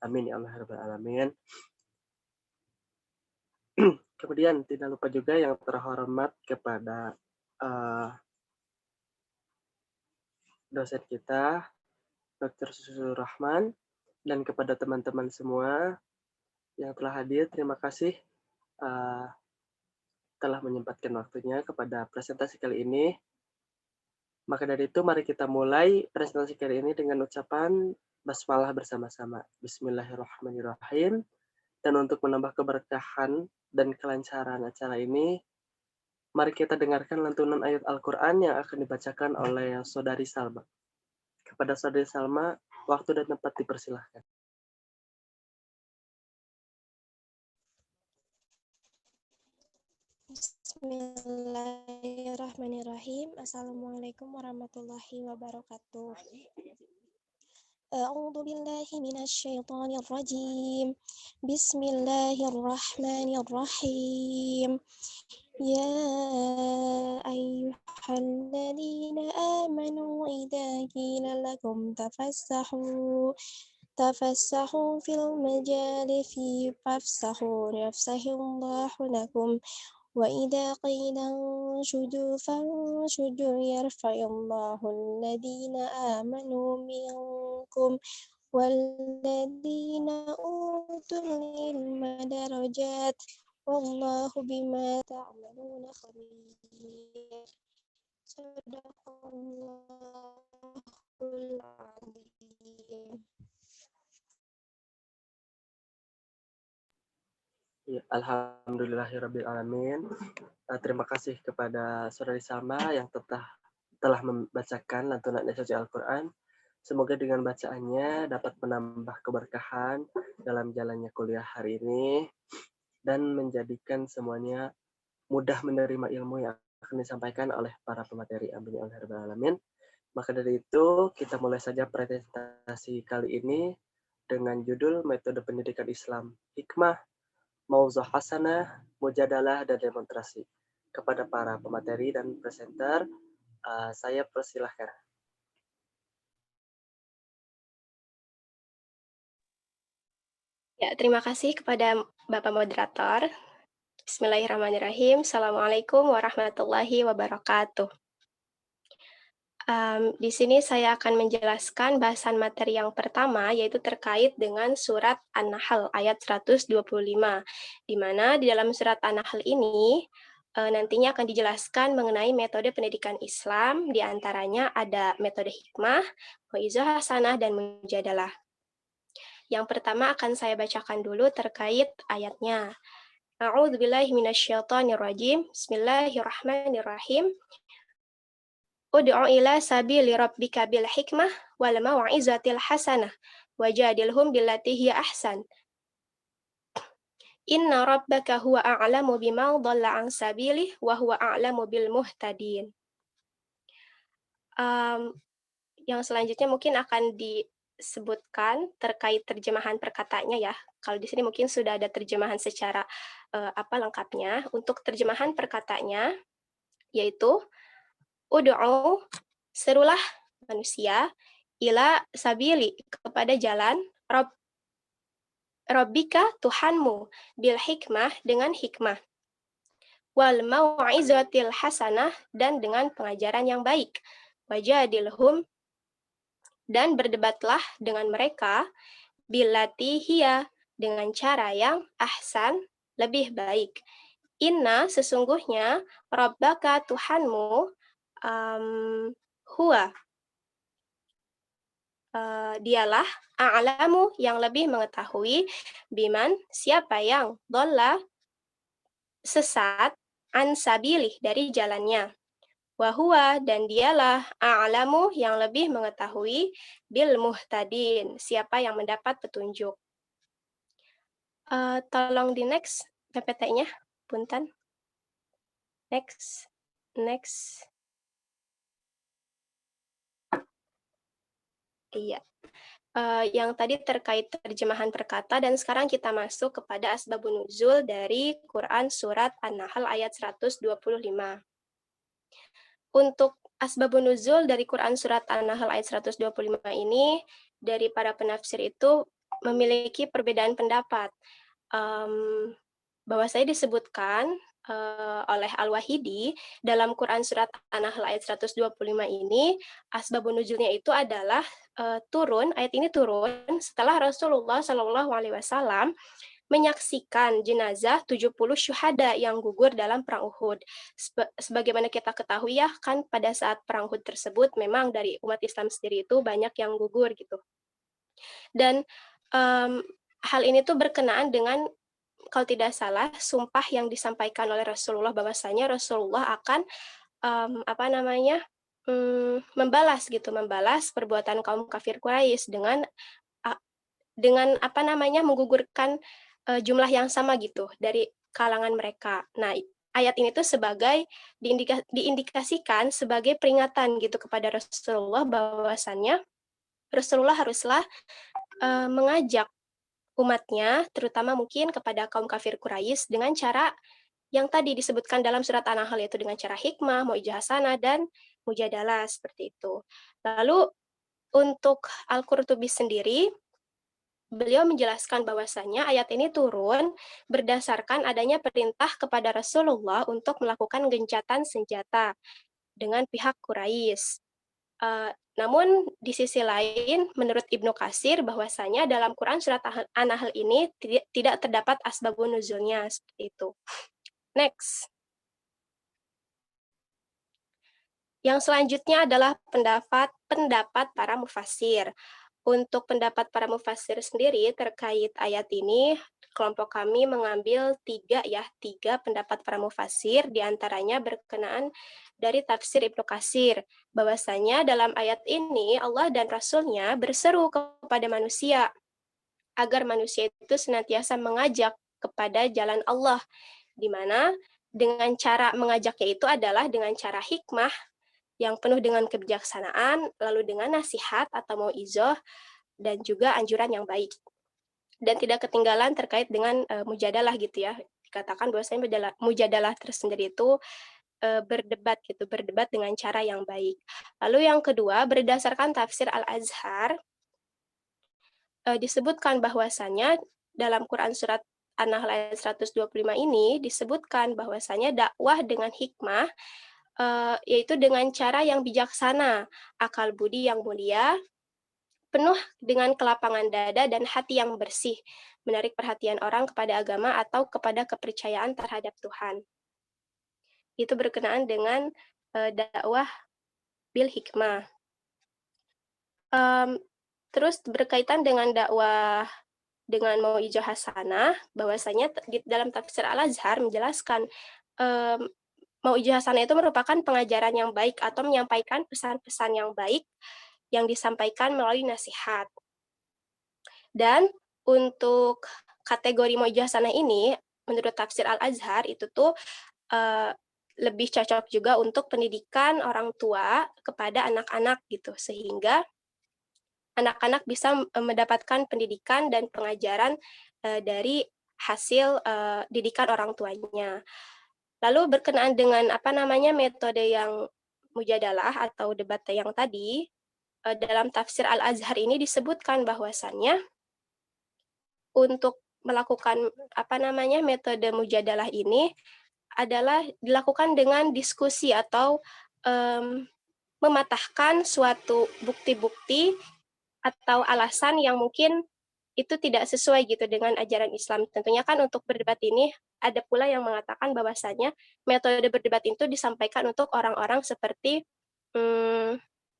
Amin ya Allah rabbal alamin. Kemudian tidak lupa juga yang terhormat kepada dosen kita, Dr. Susul Rahman, dan kepada teman-teman semua yang telah hadir. Terima kasih telah menyempatkan waktunya kepada presentasi kali ini. Maka dari itu, mari kita mulai presentasi kali ini dengan ucapan basmalah bersama-sama. Bismillahirrahmanirrahim. Dan untuk menambah keberkahan dan kelancaran acara ini, mari kita dengarkan lantunan ayat Al-Quran yang akan dibacakan oleh Saudari Salma. Kepada Saudari Salma, waktu dan tempat dipersilahkan. Bismillahirrahmanirrahim. Assalamualaikum warahmatullahi wabarakatuh. A'udzu billahi minasyaitonir rajim. Bismillahirrahmanirrahim. Ya ayyuhalladzina amanu idza qila lakum tafassahu fil majalisi fafsahu yafsahillahu lakum. وَإِذَا قِيلَ انشُزُوا فَانشُزُوا يَرْفَعِ اللَّهُ الَّذِينَ آمَنُوا مِنكُمْ وَالَّذِينَ أُوتُوا الْعِلْمَ دَرَجَاتٍ وَاللَّهُ بِمَا تَعْمَلُونَ خَبِيرٌ. Sadaqallahul Azim. Ya, alhamdulillahirrabbilalamin. Terima kasih kepada Saudari Salma yang telah membacakan lantunan ayat suci Al-Quran. Semoga dengan bacaannya dapat menambah keberkahan dalam jalannya kuliah hari ini dan menjadikan semuanya mudah menerima ilmu yang akan disampaikan oleh para pemateri. Amin ya Allah rabbal alamin. Maka dari itu, kita mulai saja presentasi kali ini dengan judul Metode Pendidikan Islam, Hikmah, Mauzu' Hasanah, Mujadalah, dan Demonstrasi. Kepada para pemateri dan presenter, saya persilahkan. Ya, terima kasih kepada Bapak Moderator. Bismillahirrahmanirrahim. Assalamualaikum warahmatullahi wabarakatuh. Di sini saya akan menjelaskan bahasan materi yang pertama, yaitu terkait dengan surat An-Nahl ayat 125, di mana di dalam surat An-Nahl ini nantinya akan dijelaskan mengenai metode pendidikan Islam, di antaranya ada metode hikmah, mau'izah hasanah, dan mujadalah. Yang pertama akan saya bacakan dulu terkait ayatnya. A'udzubillahi minasyaitonirrajim. Bismillahirrahmanirrahim. Ud'u ila sabili rabbika bil hikmah wal mau'izatil hasanah wajadilhum billati hiya ahsan. Inna rabbaka huwa a'lamu biman dhalla an sabilih wa huwa a'lamu bil muhtadin. Yang selanjutnya mungkin akan disebutkan terkait terjemahan perkataannya ya. Kalau di sini mungkin sudah ada terjemahan secara lengkapnya. Untuk terjemahan perkataannya yaitu ud'u, serulah manusia, ila sabili, kepada jalan, Rabbika, Tuhanmu, bil hikmah, dengan hikmah, wal mau'izatil hasanah, dan dengan pengajaran yang baik, wajadilhum, dan berdebatlah dengan mereka, billati hiya, dengan cara yang ahsan, lebih baik. Inna, sesungguhnya, Rabbaka, Tuhanmu, huwa, dialah a'lamu, yang lebih mengetahui, biman, siapa yang dhalla, sesat, an sabilih, dari jalannya, wahuwa, dan dialah a'lamu, yang lebih mengetahui, bil muhtadin, siapa yang mendapat petunjuk. Tolong di next PPT-nya, punten. Next. Iya. Yang tadi terkait terjemahan perkata, dan sekarang kita masuk kepada asbabun nuzul dari Quran surat An-Nahl ayat 125. Untuk asbabun nuzul dari Quran surat An-Nahl ayat 125 ini, dari para penafsir itu memiliki perbedaan pendapat. Bahwasanya disebutkan oleh Al-Wahidi dalam Quran surat An-Nahl ayat 125 ini, asbabun nuzulnya itu adalah ayat ini turun setelah Rasulullah Shallallahu Alaihi Wasallam menyaksikan jenazah 70 syuhada yang gugur dalam perang Uhud. Sebagaimana kita ketahui ya, kan pada saat perang Uhud tersebut memang dari umat Islam sendiri itu banyak yang gugur gitu. Dan hal ini tuh berkenaan dengan, kalau tidak salah, sumpah yang disampaikan oleh Rasulullah bahwasanya Rasulullah akan membalas perbuatan kaum kafir Quraisy dengan menggugurkan jumlah yang sama gitu dari kalangan mereka. Nah, ayat ini tuh sebagai diindikasikan sebagai peringatan gitu kepada Rasulullah bahwasannya Rasulullah haruslah mengajak umatnya, terutama mungkin kepada kaum kafir Quraisy dengan cara yang tadi disebutkan dalam surat An-Nahl, yaitu dengan cara hikmah, mau'izah hasanah, dan mujadalah, seperti itu. Lalu untuk Al-Qurtubi sendiri, beliau menjelaskan bahwasanya ayat ini turun berdasarkan adanya perintah kepada Rasulullah untuk melakukan gencatan senjata dengan pihak Quraisy. Namun di sisi lain, menurut Ibnu Katsir bahwasanya dalam Quran surat An-Nahl ini tidak terdapat asbabun nuzulnya, seperti itu. Next. Yang selanjutnya adalah pendapat para mufassir. Untuk pendapat para mufassir sendiri terkait ayat ini, kelompok kami mengambil tiga pendapat para mufassir, diantaranya berkenaan dari tafsir Ibnu Katsir, bahwasanya dalam ayat ini Allah dan Rasul-Nya berseru kepada manusia agar manusia itu senantiasa mengajak kepada jalan Allah, di mana dengan cara mengajaknya itu adalah dengan cara hikmah yang penuh dengan kebijaksanaan, lalu dengan nasihat atau mau'izah, dan juga anjuran yang baik. Dan tidak ketinggalan terkait dengan mujadalah gitu ya. Dikatakan bahwasanya mujadalah tersendiri itu berdebat dengan cara yang baik. Lalu yang kedua, berdasarkan tafsir Al-Azhar, disebutkan bahwasanya dalam Quran surat An-Nahl ayat 125 ini disebutkan bahwasanya dakwah dengan hikmah, yaitu dengan cara yang bijaksana, akal budi yang mulia, penuh dengan kelapangan dada dan hati yang bersih, menarik perhatian orang kepada agama atau kepada kepercayaan terhadap Tuhan. Itu berkenaan dengan dakwah bil hikmah. Terus berkaitan dengan dakwah dengan mau'izah hasanah, bahwasanya dalam tafsir Al-Azhar menjelaskan mau'izah hasanah itu merupakan pengajaran yang baik atau menyampaikan pesan-pesan yang baik yang disampaikan melalui nasihat. Dan untuk kategori mau'izah hasanah ini, menurut tafsir Al-Azhar itu tuh lebih cocok juga untuk pendidikan orang tua kepada anak-anak gitu, sehingga anak-anak bisa mendapatkan pendidikan dan pengajaran dari hasil didikan orang tuanya. Lalu berkenaan dengan metode yang mujadalah atau debat yang tadi, dalam tafsir Al-Azhar ini disebutkan bahwasannya untuk melakukan metode mujadalah ini adalah dilakukan dengan diskusi atau mematahkan suatu bukti-bukti atau alasan yang mungkin itu tidak sesuai gitu dengan ajaran Islam. Tentunya kan untuk berdebat ini ada pula yang mengatakan bahwasanya metode berdebat itu disampaikan untuk orang-orang seperti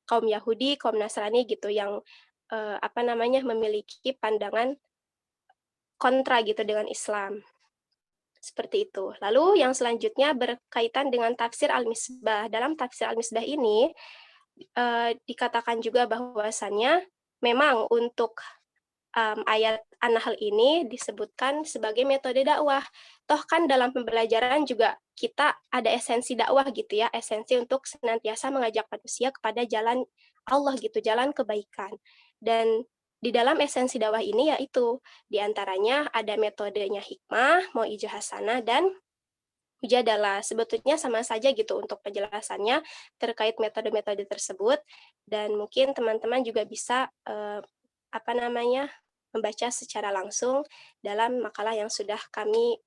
kaum Yahudi, kaum Nasrani gitu yang memiliki pandangan kontra gitu dengan Islam. Seperti itu. Lalu yang selanjutnya berkaitan dengan tafsir Al-Misbah. Dalam tafsir Al-Misbah ini dikatakan juga bahwasannya memang untuk ayat An-Nahl ini disebutkan sebagai metode dakwah. Toh kan dalam pembelajaran juga kita ada esensi dakwah gitu ya, esensi untuk senantiasa mengajak manusia kepada jalan Allah gitu, jalan kebaikan. Dan di dalam esensi dakwah ini yaitu diantaranya ada metodenya hikmah, mau'izah hasanah, dan mujadalah. Sebetulnya sama saja gitu untuk penjelasannya terkait metode-metode tersebut, dan mungkin teman-teman juga bisa membaca secara langsung dalam makalah yang sudah kami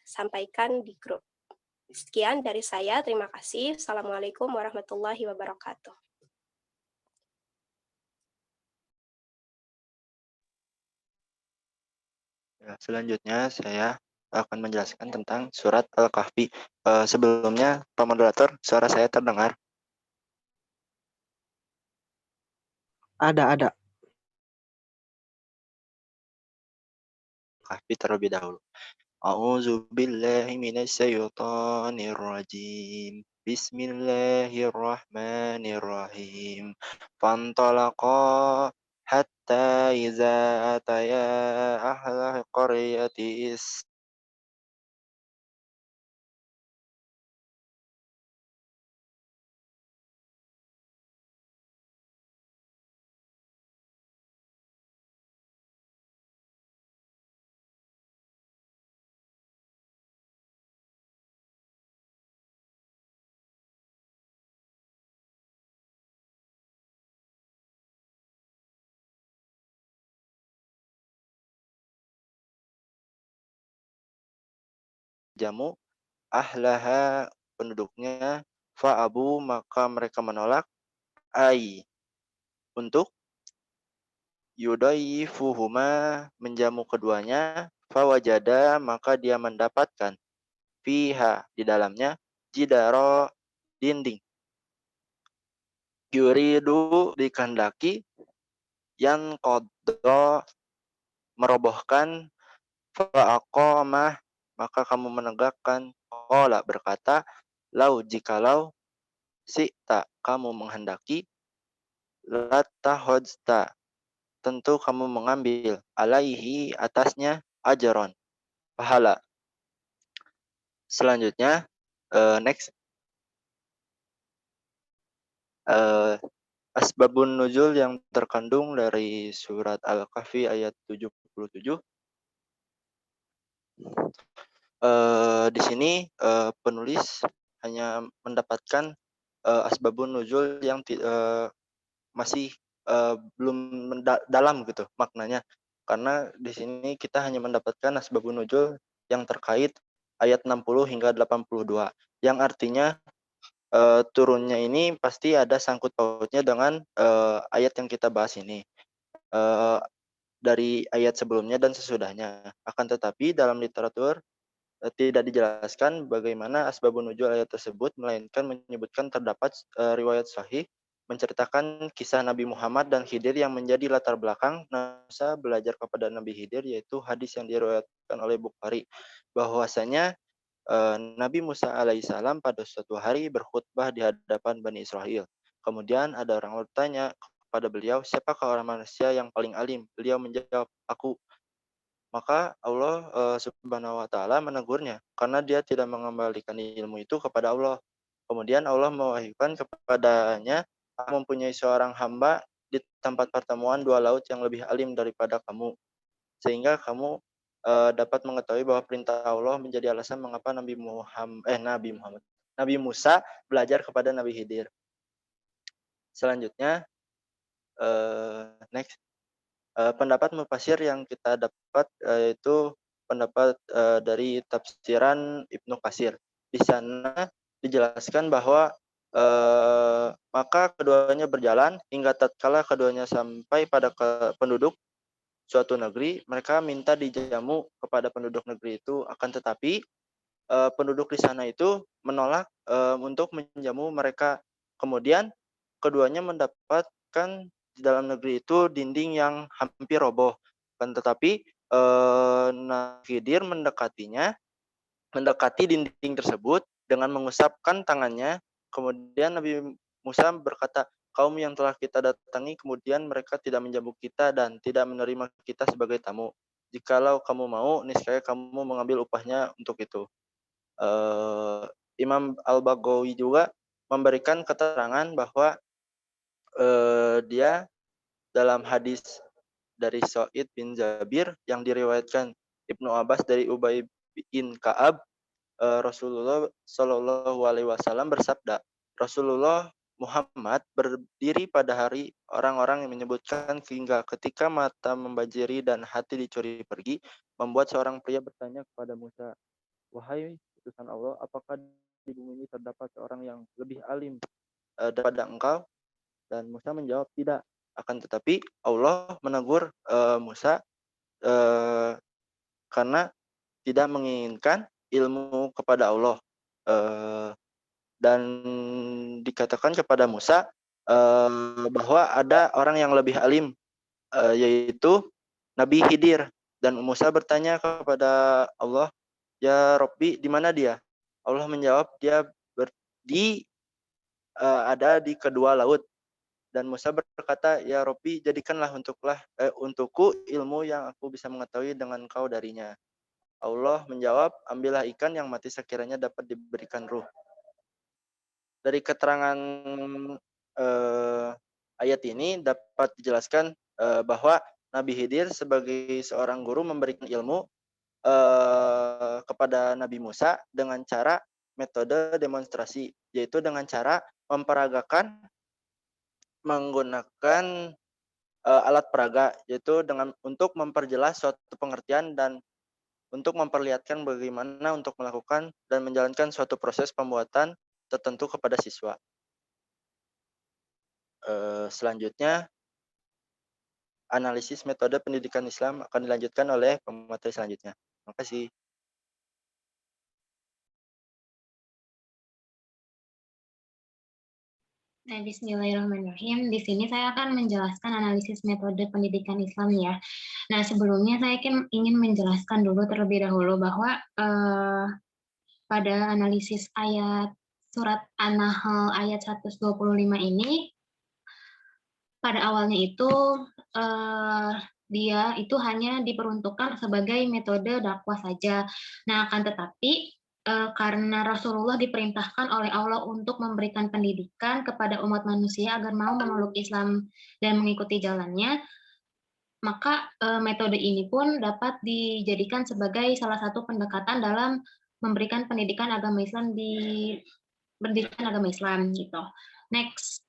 sampaikan di grup. Sekian dari saya, terima kasih. Assalamualaikum warahmatullahi wabarakatuh. Ya, selanjutnya saya akan menjelaskan tentang surat Al-Kahfi. Sebelumnya, Pak Moderator, suara saya terdengar? Ada. Kahfi terlebih dahulu. A'udzu billahi minasyaitonir rajim. Bismillahirrahmanirrahim. Fantalaqa hatta iza ataya ahla qaryati jamu ahlaha penduduknya fa'abu maka mereka menolak ai untuk yudaifuhuma menjamu keduanya fawajada maka dia mendapatkan fiha di dalamnya jidaro dinding yuridu dikehendaki yang kodo merobohkan fa'aqamah maka kamu menegakkan qala berkata lau jikalau tak kamu menghendaki latahojta tentu kamu mengambil alaihi atasnya ajaron pahala. Selanjutnya next asbabun nuzul yang terkandung dari surat Al-Kahfi ayat 77. Di sini penulis hanya mendapatkan asbabun nuzul yang masih belum dalam gitu maknanya, karena di sini kita hanya mendapatkan asbabun nuzul yang terkait ayat 60 hingga 82 yang artinya turunnya ini pasti ada sangkut pautnya dengan ayat yang kita bahas ini dari ayat sebelumnya dan sesudahnya. Akan tetapi dalam literatur tidak dijelaskan bagaimana asbabun nuzul ayat tersebut, melainkan menyebutkan terdapat riwayat sahih menceritakan kisah Nabi Muhammad dan Khidir yang menjadi latar belakang Musa belajar kepada Nabi Khidir, yaitu hadis yang diriwayatkan oleh Bukhari bahwasanya Nabi Musa alaihissalam pada suatu hari berkhutbah di hadapan Bani Israel. Kemudian ada orang bertanya kepada beliau, siapakah orang manusia yang paling alim? Beliau menjawab, aku. Maka Allah Subhanahu wa taala menegurnya karena dia tidak mengembalikan ilmu itu kepada Allah. Kemudian Allah mewahyukan kepadanya, kamu mempunyai seorang hamba di tempat pertemuan dua laut yang lebih alim daripada kamu, sehingga kamu dapat mengetahui bahwa perintah Allah menjadi alasan mengapa Nabi Musa belajar kepada Nabi Khidir. Selanjutnya next. Pendapat mufasir yang kita dapat yaitu pendapat dari tafsiran Ibnu Katsir. Di sana dijelaskan bahwa maka keduanya berjalan hingga tatkala keduanya sampai pada penduduk suatu negeri, mereka minta dijamu kepada penduduk negeri itu, akan tetapi penduduk di sana itu menolak untuk menjamu mereka. Kemudian keduanya mendapatkan di dalam negeri itu dinding yang hampir roboh. Kan tetapi Nabi Khidir mendekati dinding tersebut dengan mengusapkan tangannya. Kemudian Nabi Musa berkata, kaum yang telah kita datangi kemudian mereka tidak menjamu kita dan tidak menerima kita sebagai tamu. Jikalau kamu mau, niscaya kamu mengambil upahnya untuk itu. Imam Al-Baghawi juga memberikan keterangan bahwa dia dalam hadis dari Sa'id bin Jabir yang diriwayatkan Ibnu Abbas dari Ubay bin Ka'ab, Rasulullah Shallallahu Alaihi Wasallam bersabda, Rasulullah Muhammad berdiri pada hari orang-orang yang menyebutkan hingga ketika mata membajiri dan hati dicuri pergi, membuat seorang pria bertanya kepada Musa, "Wahai utusan Allah, apakah di bumi ini terdapat seorang yang lebih alim daripada engkau?" Dan Musa menjawab, "Tidak." Akan tetapi Allah menegur Musa karena tidak menginginkan ilmu kepada Allah. Dan dikatakan kepada Musa bahwa ada orang yang lebih alim, yaitu Nabi Khidir. Dan Musa bertanya kepada Allah, "Ya Robbi, di mana dia?" Allah menjawab, "Dia ada di kedua laut." Dan Musa berkata, "Ya Robbi, jadikanlah untukku ilmu yang aku bisa mengetahui dengan kau darinya." Allah menjawab, "Ambillah ikan yang mati sekiranya dapat diberikan ruh." Dari keterangan ayat ini dapat dijelaskan bahwa Nabi Khidir sebagai seorang guru memberikan ilmu kepada Nabi Musa dengan cara metode demonstrasi, yaitu dengan cara memperagakan menggunakan alat peraga, yaitu untuk memperjelas suatu pengertian dan untuk memperlihatkan bagaimana untuk melakukan dan menjalankan suatu proses pembuatan tertentu kepada siswa. Selanjutnya, analisis metode pendidikan Islam akan dilanjutkan oleh pemateri selanjutnya. Terima kasih. Nah, bismillahirrahmanirrahim. Di sini saya akan menjelaskan analisis metode pendidikan Islam ya. Nah, sebelumnya saya ingin menjelaskan dulu terlebih dahulu bahwa pada analisis ayat surat An-Nahl ayat 125 ini, pada awalnya itu dia itu hanya diperuntukkan sebagai metode dakwah saja. Nah, akan tetapi karena Rasulullah diperintahkan oleh Allah untuk memberikan pendidikan kepada umat manusia agar mau memeluk Islam dan mengikuti jalannya, maka metode ini pun dapat dijadikan sebagai salah satu pendekatan dalam memberikan pendidikan agama Islam gitu. Next.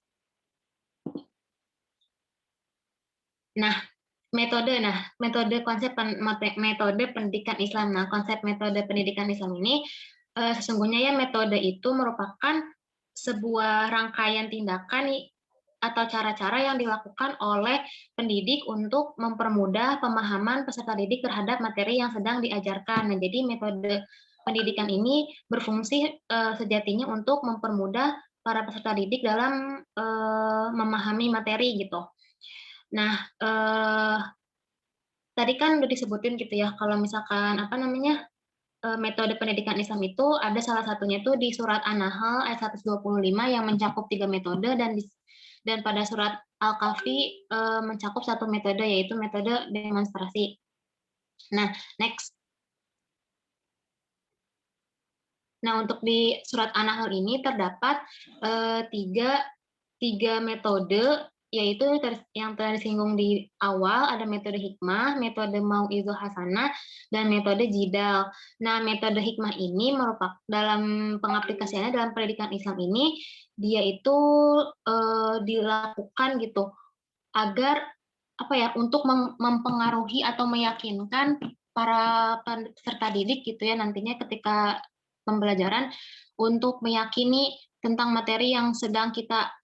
Metode pendidikan Islam. Nah, konsep metode pendidikan Islam ini sesungguhnya ya metode itu merupakan sebuah rangkaian tindakan atau cara-cara yang dilakukan oleh pendidik untuk mempermudah pemahaman peserta didik terhadap materi yang sedang diajarkan. Nah, jadi metode pendidikan ini berfungsi sejatinya untuk mempermudah para peserta didik dalam memahami materi gitu. Nah, tadi kan udah disebutin gitu ya, kalau misalkan metode pendidikan Islam itu ada salah satunya itu di surat An-Nahl ayat 125 yang mencakup 3 metode dan pada surat Al-Kahfi mencakup 1 metode yaitu metode demonstrasi. Nah, next. Nah, untuk di surat An-Nahl ini terdapat tiga metode, yaitu yang telah disinggung di awal, ada metode hikmah, metode mau'izah hasanah, dan metode jidal. Nah, metode hikmah ini merupakan dalam pengaplikasiannya dalam pendidikan Islam ini, dia itu dilakukan gitu agar untuk mempengaruhi atau meyakinkan para peserta didik gitu ya nantinya ketika pembelajaran untuk meyakini tentang materi yang sedang kita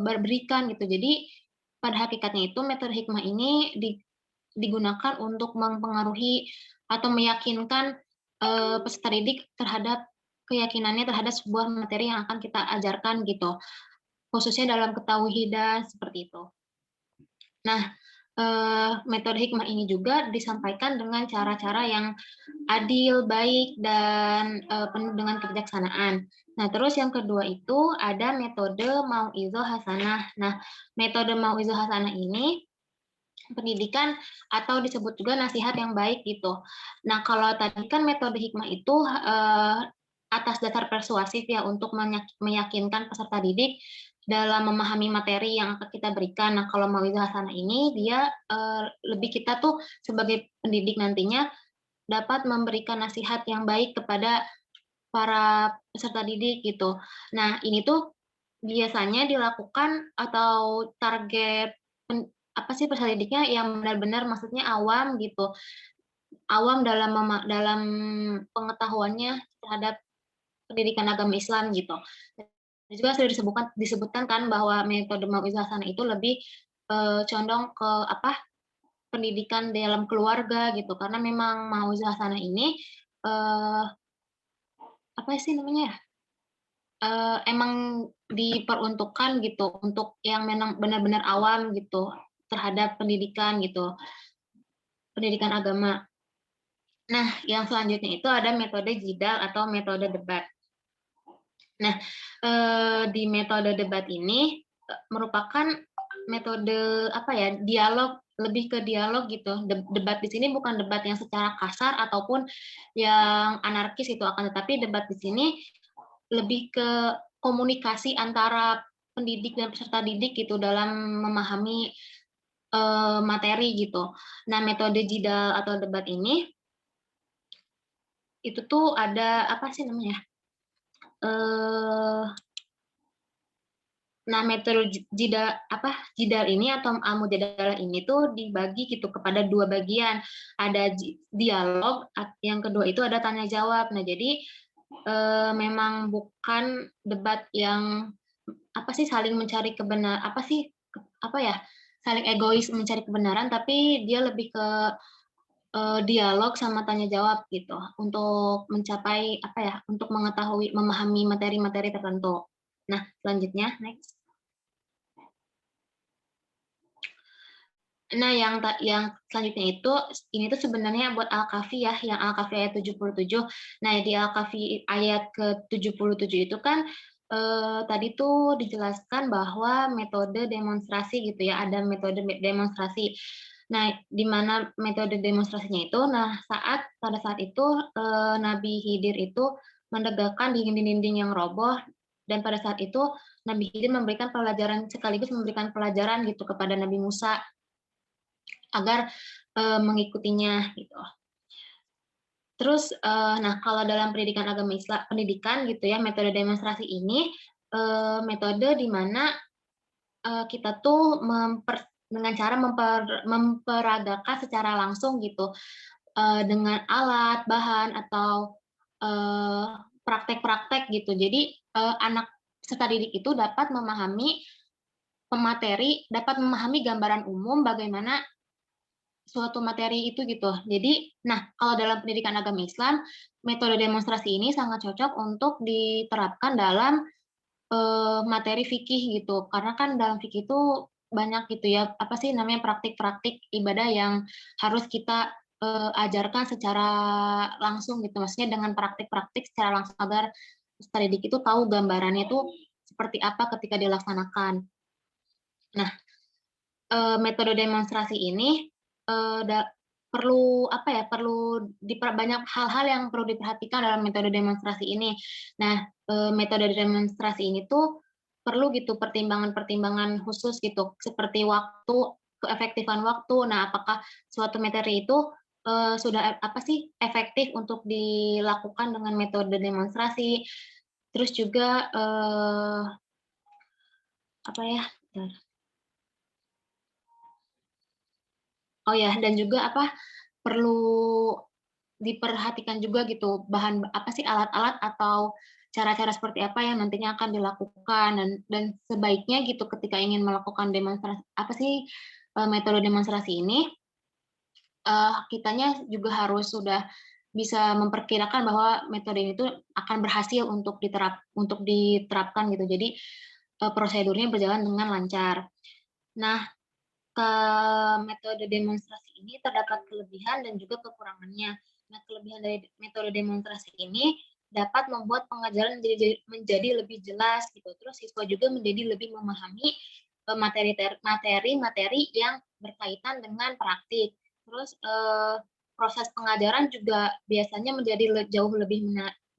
berikan gitu. Jadi pada hakikatnya itu metode hikmah ini digunakan untuk mempengaruhi atau meyakinkan peserta didik terhadap keyakinannya terhadap sebuah materi yang akan kita ajarkan gitu. Khususnya dalam ketauhidan seperti itu. Nah, metode hikmah ini juga disampaikan dengan cara-cara yang adil, baik, dan penuh dengan kebijaksanaan. Nah, terus yang kedua itu ada metode mau'izah hasanah. Nah, metode mau'izah hasanah ini pendidikan atau disebut juga nasihat yang baik gitu. Nah, kalau tadi kan metode hikmah itu atas dasar persuasif ya untuk meyakinkan peserta didik dalam memahami materi yang akan kita berikan. Nah, kalau mau'izah hasanah ini dia lebih kita tuh sebagai pendidik nantinya dapat memberikan nasihat yang baik kepada para peserta didik gitu. Nah, ini tuh biasanya dilakukan atau target peserta didiknya yang benar-benar maksudnya awam gitu. Awam dalam pengetahuannya terhadap pendidikan agama Islam gitu. Dan juga sudah disebutkan kan bahwa metode Mau'izah Hasanah itu lebih condong ke pendidikan dalam keluarga gitu, karena memang Mau'izah Hasanah ini apa sih namanya ya? Emang diperuntukkan gitu untuk yang memang benar-benar awam gitu terhadap pendidikan gitu, pendidikan agama. Nah, yang selanjutnya itu ada metode jidal atau metode debat. Nah, di metode debat ini merupakan metode dialog, lebih ke dialog gitu. Debat di sini bukan debat yang secara kasar ataupun yang anarkis itu, akan tetapi debat di sini lebih ke komunikasi antara pendidik dan peserta didik gitu dalam memahami materi gitu. Nah, metode jidal atau debat ini itu tuh ada apa sih namanya? Nah, metode jidal ini atau al-mujadalah ini tuh dibagi gitu kepada 2 bagian. Ada dialog, yang kedua itu ada tanya jawab. Nah, jadi memang bukan debat yang saling mencari kebenaran, saling egois mencari kebenaran, tapi dia lebih ke dialog sama tanya jawab gitu untuk mencapai untuk mengetahui, memahami materi-materi tertentu. Nah, selanjutnya next. Nah, yang selanjutnya itu ini tuh sebenarnya buat Al-Kahfi ya, yang Al-Kahfi ayat 77. Nah, di Al-Kahfi ayat ke-77 itu kan tadi tuh dijelaskan bahwa metode demonstrasi gitu ya, ada metode demonstrasi. Nah, di mana metode demonstrasinya itu, pada saat itu Nabi Khidir itu menegakkan dinding-dinding yang roboh, dan pada saat itu Nabi Khidir memberikan pelajaran, sekaligus memberikan pelajaran gitu kepada Nabi Musa agar mengikutinya gitu. Terus, nah kalau dalam pendidikan agama Islam, pendidikan gitu ya, metode demonstrasi ini metode di mana kita tuh dengan cara memperagakan secara langsung gitu, dengan alat, bahan, atau praktek-praktek gitu. Jadi anak peserta didik itu dapat memahami pemateri, dapat memahami gambaran umum bagaimana suatu materi itu gitu. Jadi, nah kalau dalam pendidikan agama Islam, metode demonstrasi ini sangat cocok untuk diterapkan dalam materi fikih gitu. Karena kan dalam fikih itu banyak gitu ya, praktik-praktik ibadah yang harus kita ajarkan secara langsung gitu. Maksudnya dengan praktik-praktik secara langsung agar peserta didik itu tahu gambarannya itu seperti apa ketika dilaksanakan. Nah, metode demonstrasi ini perlu banyak hal-hal yang perlu diperhatikan dalam metode demonstrasi ini. Nah, metode demonstrasi ini tuh perlu gitu pertimbangan-pertimbangan khusus gitu, seperti waktu, keefektifan waktu. Nah, apakah suatu materi itu sudah efektif untuk dilakukan dengan metode demonstrasi. Terus juga dan juga perlu diperhatikan juga gitu alat-alat atau cara-cara seperti apa yang nantinya akan dilakukan, dan sebaiknya gitu ketika ingin melakukan demonstrasi metode demonstrasi ini kitanya juga harus sudah bisa memperkirakan bahwa metode ini tuh akan berhasil untuk diterapkan gitu. Jadi prosedurnya berjalan dengan lancar. Nah, ke metode demonstrasi ini terdapat kelebihan dan juga kekurangannya. Nah, kelebihan dari metode demonstrasi ini dapat membuat pengajaran menjadi lebih jelas gitu. Terus siswa juga menjadi lebih memahami materi yang berkaitan dengan praktik. Terus proses pengajaran juga biasanya menjadi jauh lebih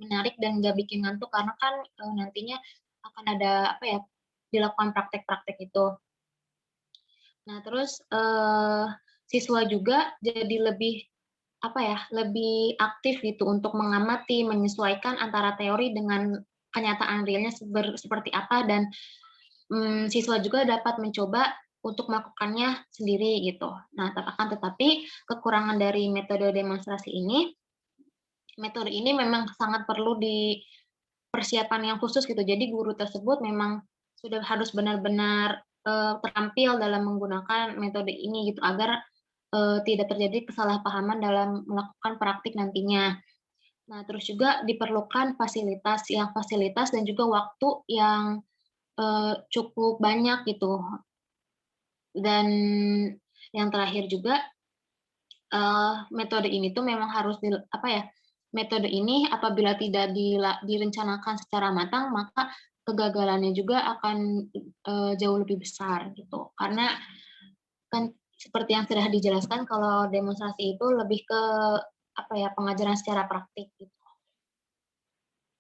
menarik dan nggak bikin ngantuk, karena kan nantinya akan ada dilakukan praktek-praktek itu. Nah, terus siswa juga jadi lebih lebih aktif gitu untuk mengamati, menyesuaikan antara teori dengan kenyataan realnya seperti apa, dan siswa juga dapat mencoba untuk melakukannya sendiri gitu. Nah, akan tetapi kekurangan dari metode demonstrasi ini, metode ini memang sangat perlu di persiapan yang khusus gitu. Jadi guru tersebut memang sudah harus benar-benar terampil dalam menggunakan metode ini gitu, agar tidak terjadi kesalahpahaman dalam melakukan praktik nantinya. Nah, terus juga diperlukan fasilitas dan juga waktu yang cukup banyak gitu. Dan yang terakhir juga, metode ini tuh memang harus metode ini apabila tidak direncanakan secara matang, maka kegagalannya juga akan jauh lebih besar gitu. Karena kan seperti yang sudah dijelaskan, kalau demonstrasi itu lebih ke pengajaran secara praktik gitu.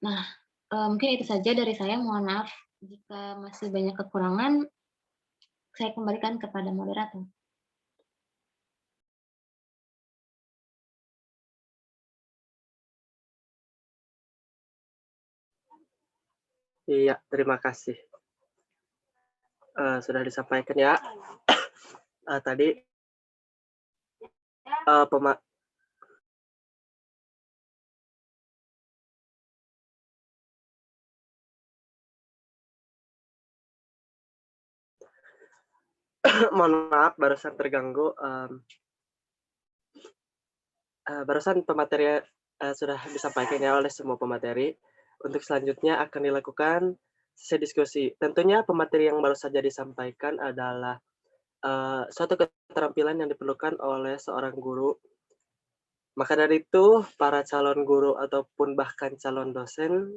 Nah, mungkin itu saja dari saya. Mohon maaf jika masih banyak kekurangan. Saya kembalikan kepada moderator. Iya, terima kasih. Sudah disampaikan ya. Tadi mohon maaf, barusan terganggu. Barusan pemateri sudah disampaikan ya oleh semua pemateri. Untuk selanjutnya akan dilakukan sesi diskusi. Tentunya pemateri yang baru saja disampaikan adalah suatu keterampilan yang diperlukan oleh seorang guru. Maka dari itu, para calon guru ataupun bahkan calon dosen,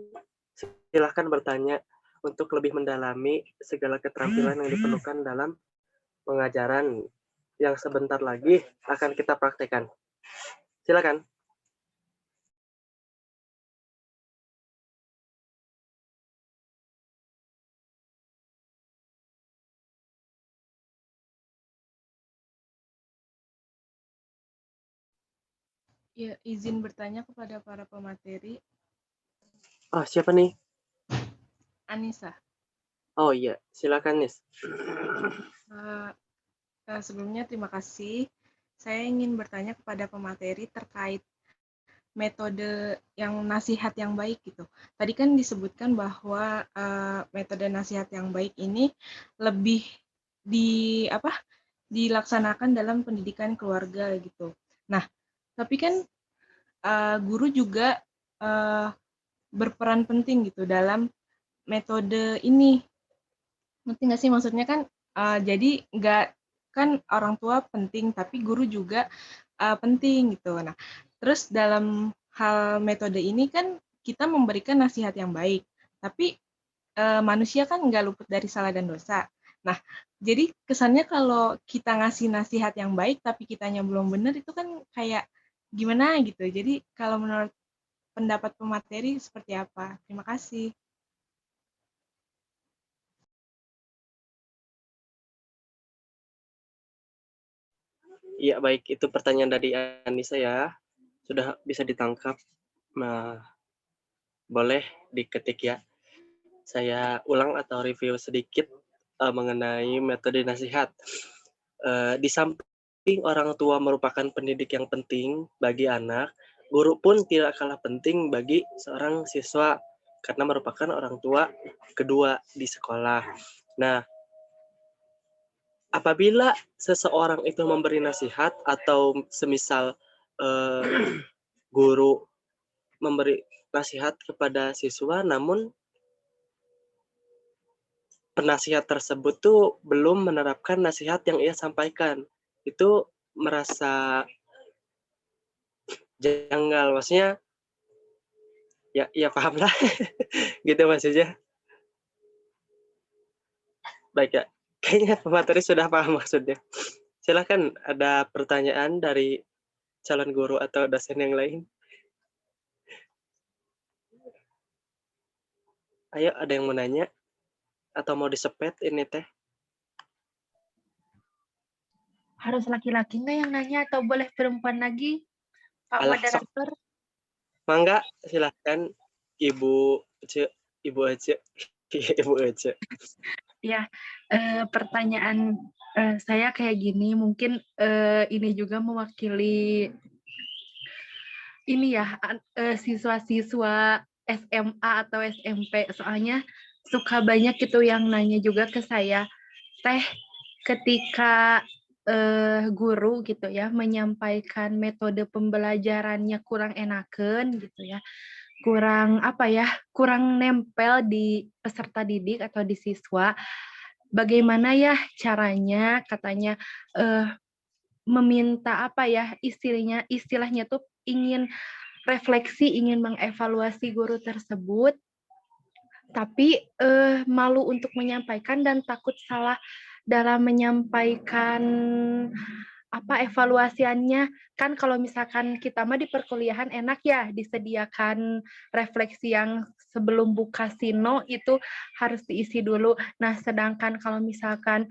silahkan bertanya untuk lebih mendalami segala keterampilan yang diperlukan dalam pengajaran yang sebentar lagi akan kita praktekkan. Silakan. Ya, izin bertanya kepada para pemateri. Oh, siapa nih? Anissa. Oh iya, silakan Nis. Sebelumnya terima kasih. Saya ingin bertanya kepada pemateri terkait metode yang nasihat yang baik gitu. Tadi kan disebutkan bahwa metode nasihat yang baik ini lebih dilaksanakan dalam pendidikan keluarga gitu. Nah, tapi kan guru juga berperan penting gitu dalam metode ini. Ngerti nggak sih maksudnya kan? Jadi nggak kan orang tua penting, tapi guru juga penting gitu. Nah, terus dalam hal metode ini kan kita memberikan nasihat yang baik, tapi manusia kan nggak luput dari salah dan dosa. Nah, jadi kesannya kalau kita ngasih nasihat yang baik tapi kitanya belum benar, itu kan kayak gimana gitu. Jadi kalau menurut pendapat pemateri seperti apa? Terima kasih. Iya, baik. Itu pertanyaan dari Anissa ya. Sudah bisa ditangkap. Nah, boleh diketik ya. Saya ulang atau review sedikit mengenai metode nasihat. Di samping orang tua merupakan pendidik yang penting bagi anak, guru pun tidak kalah penting bagi seorang siswa karena merupakan orang tua kedua di sekolah. Nah, apabila seseorang itu memberi nasihat atau semisal guru memberi nasihat kepada siswa, namun penasihat tersebut tuh belum menerapkan nasihat yang ia sampaikan, itu merasa janggal, maksudnya ya paham lah gitu maksudnya. Baik ya, kayaknya pemateri sudah paham maksudnya. Silakan, ada pertanyaan dari calon guru atau dosen yang lain. Ayo, ada yang mau nanya atau mau disepet ini teh? Harus laki-laki nggak yang nanya atau boleh perempuan lagi, Pak Alah, moderator? Mangga, silahkan Ibu Ibu aja. Ibu aja. Ya, pertanyaan saya kayak gini, mungkin ini juga mewakili ini ya, siswa-siswa SMA atau SMP, soalnya suka banyak gitu yang nanya juga ke saya, Teh, ketika guru gitu ya menyampaikan metode pembelajarannya kurang enakan gitu ya, kurang apa ya, kurang nempel di peserta didik atau di siswa. Bagaimana ya caranya katanya meminta apa ya istilahnya tuh ingin refleksi, ingin mengevaluasi guru tersebut, tapi malu untuk menyampaikan dan takut salah dalam menyampaikan apa evaluasiannya. Kan kalau misalkan kita mah di perkuliahan enak ya disediakan refleksi yang sebelum buka sino itu harus diisi dulu. Nah, sedangkan kalau misalkan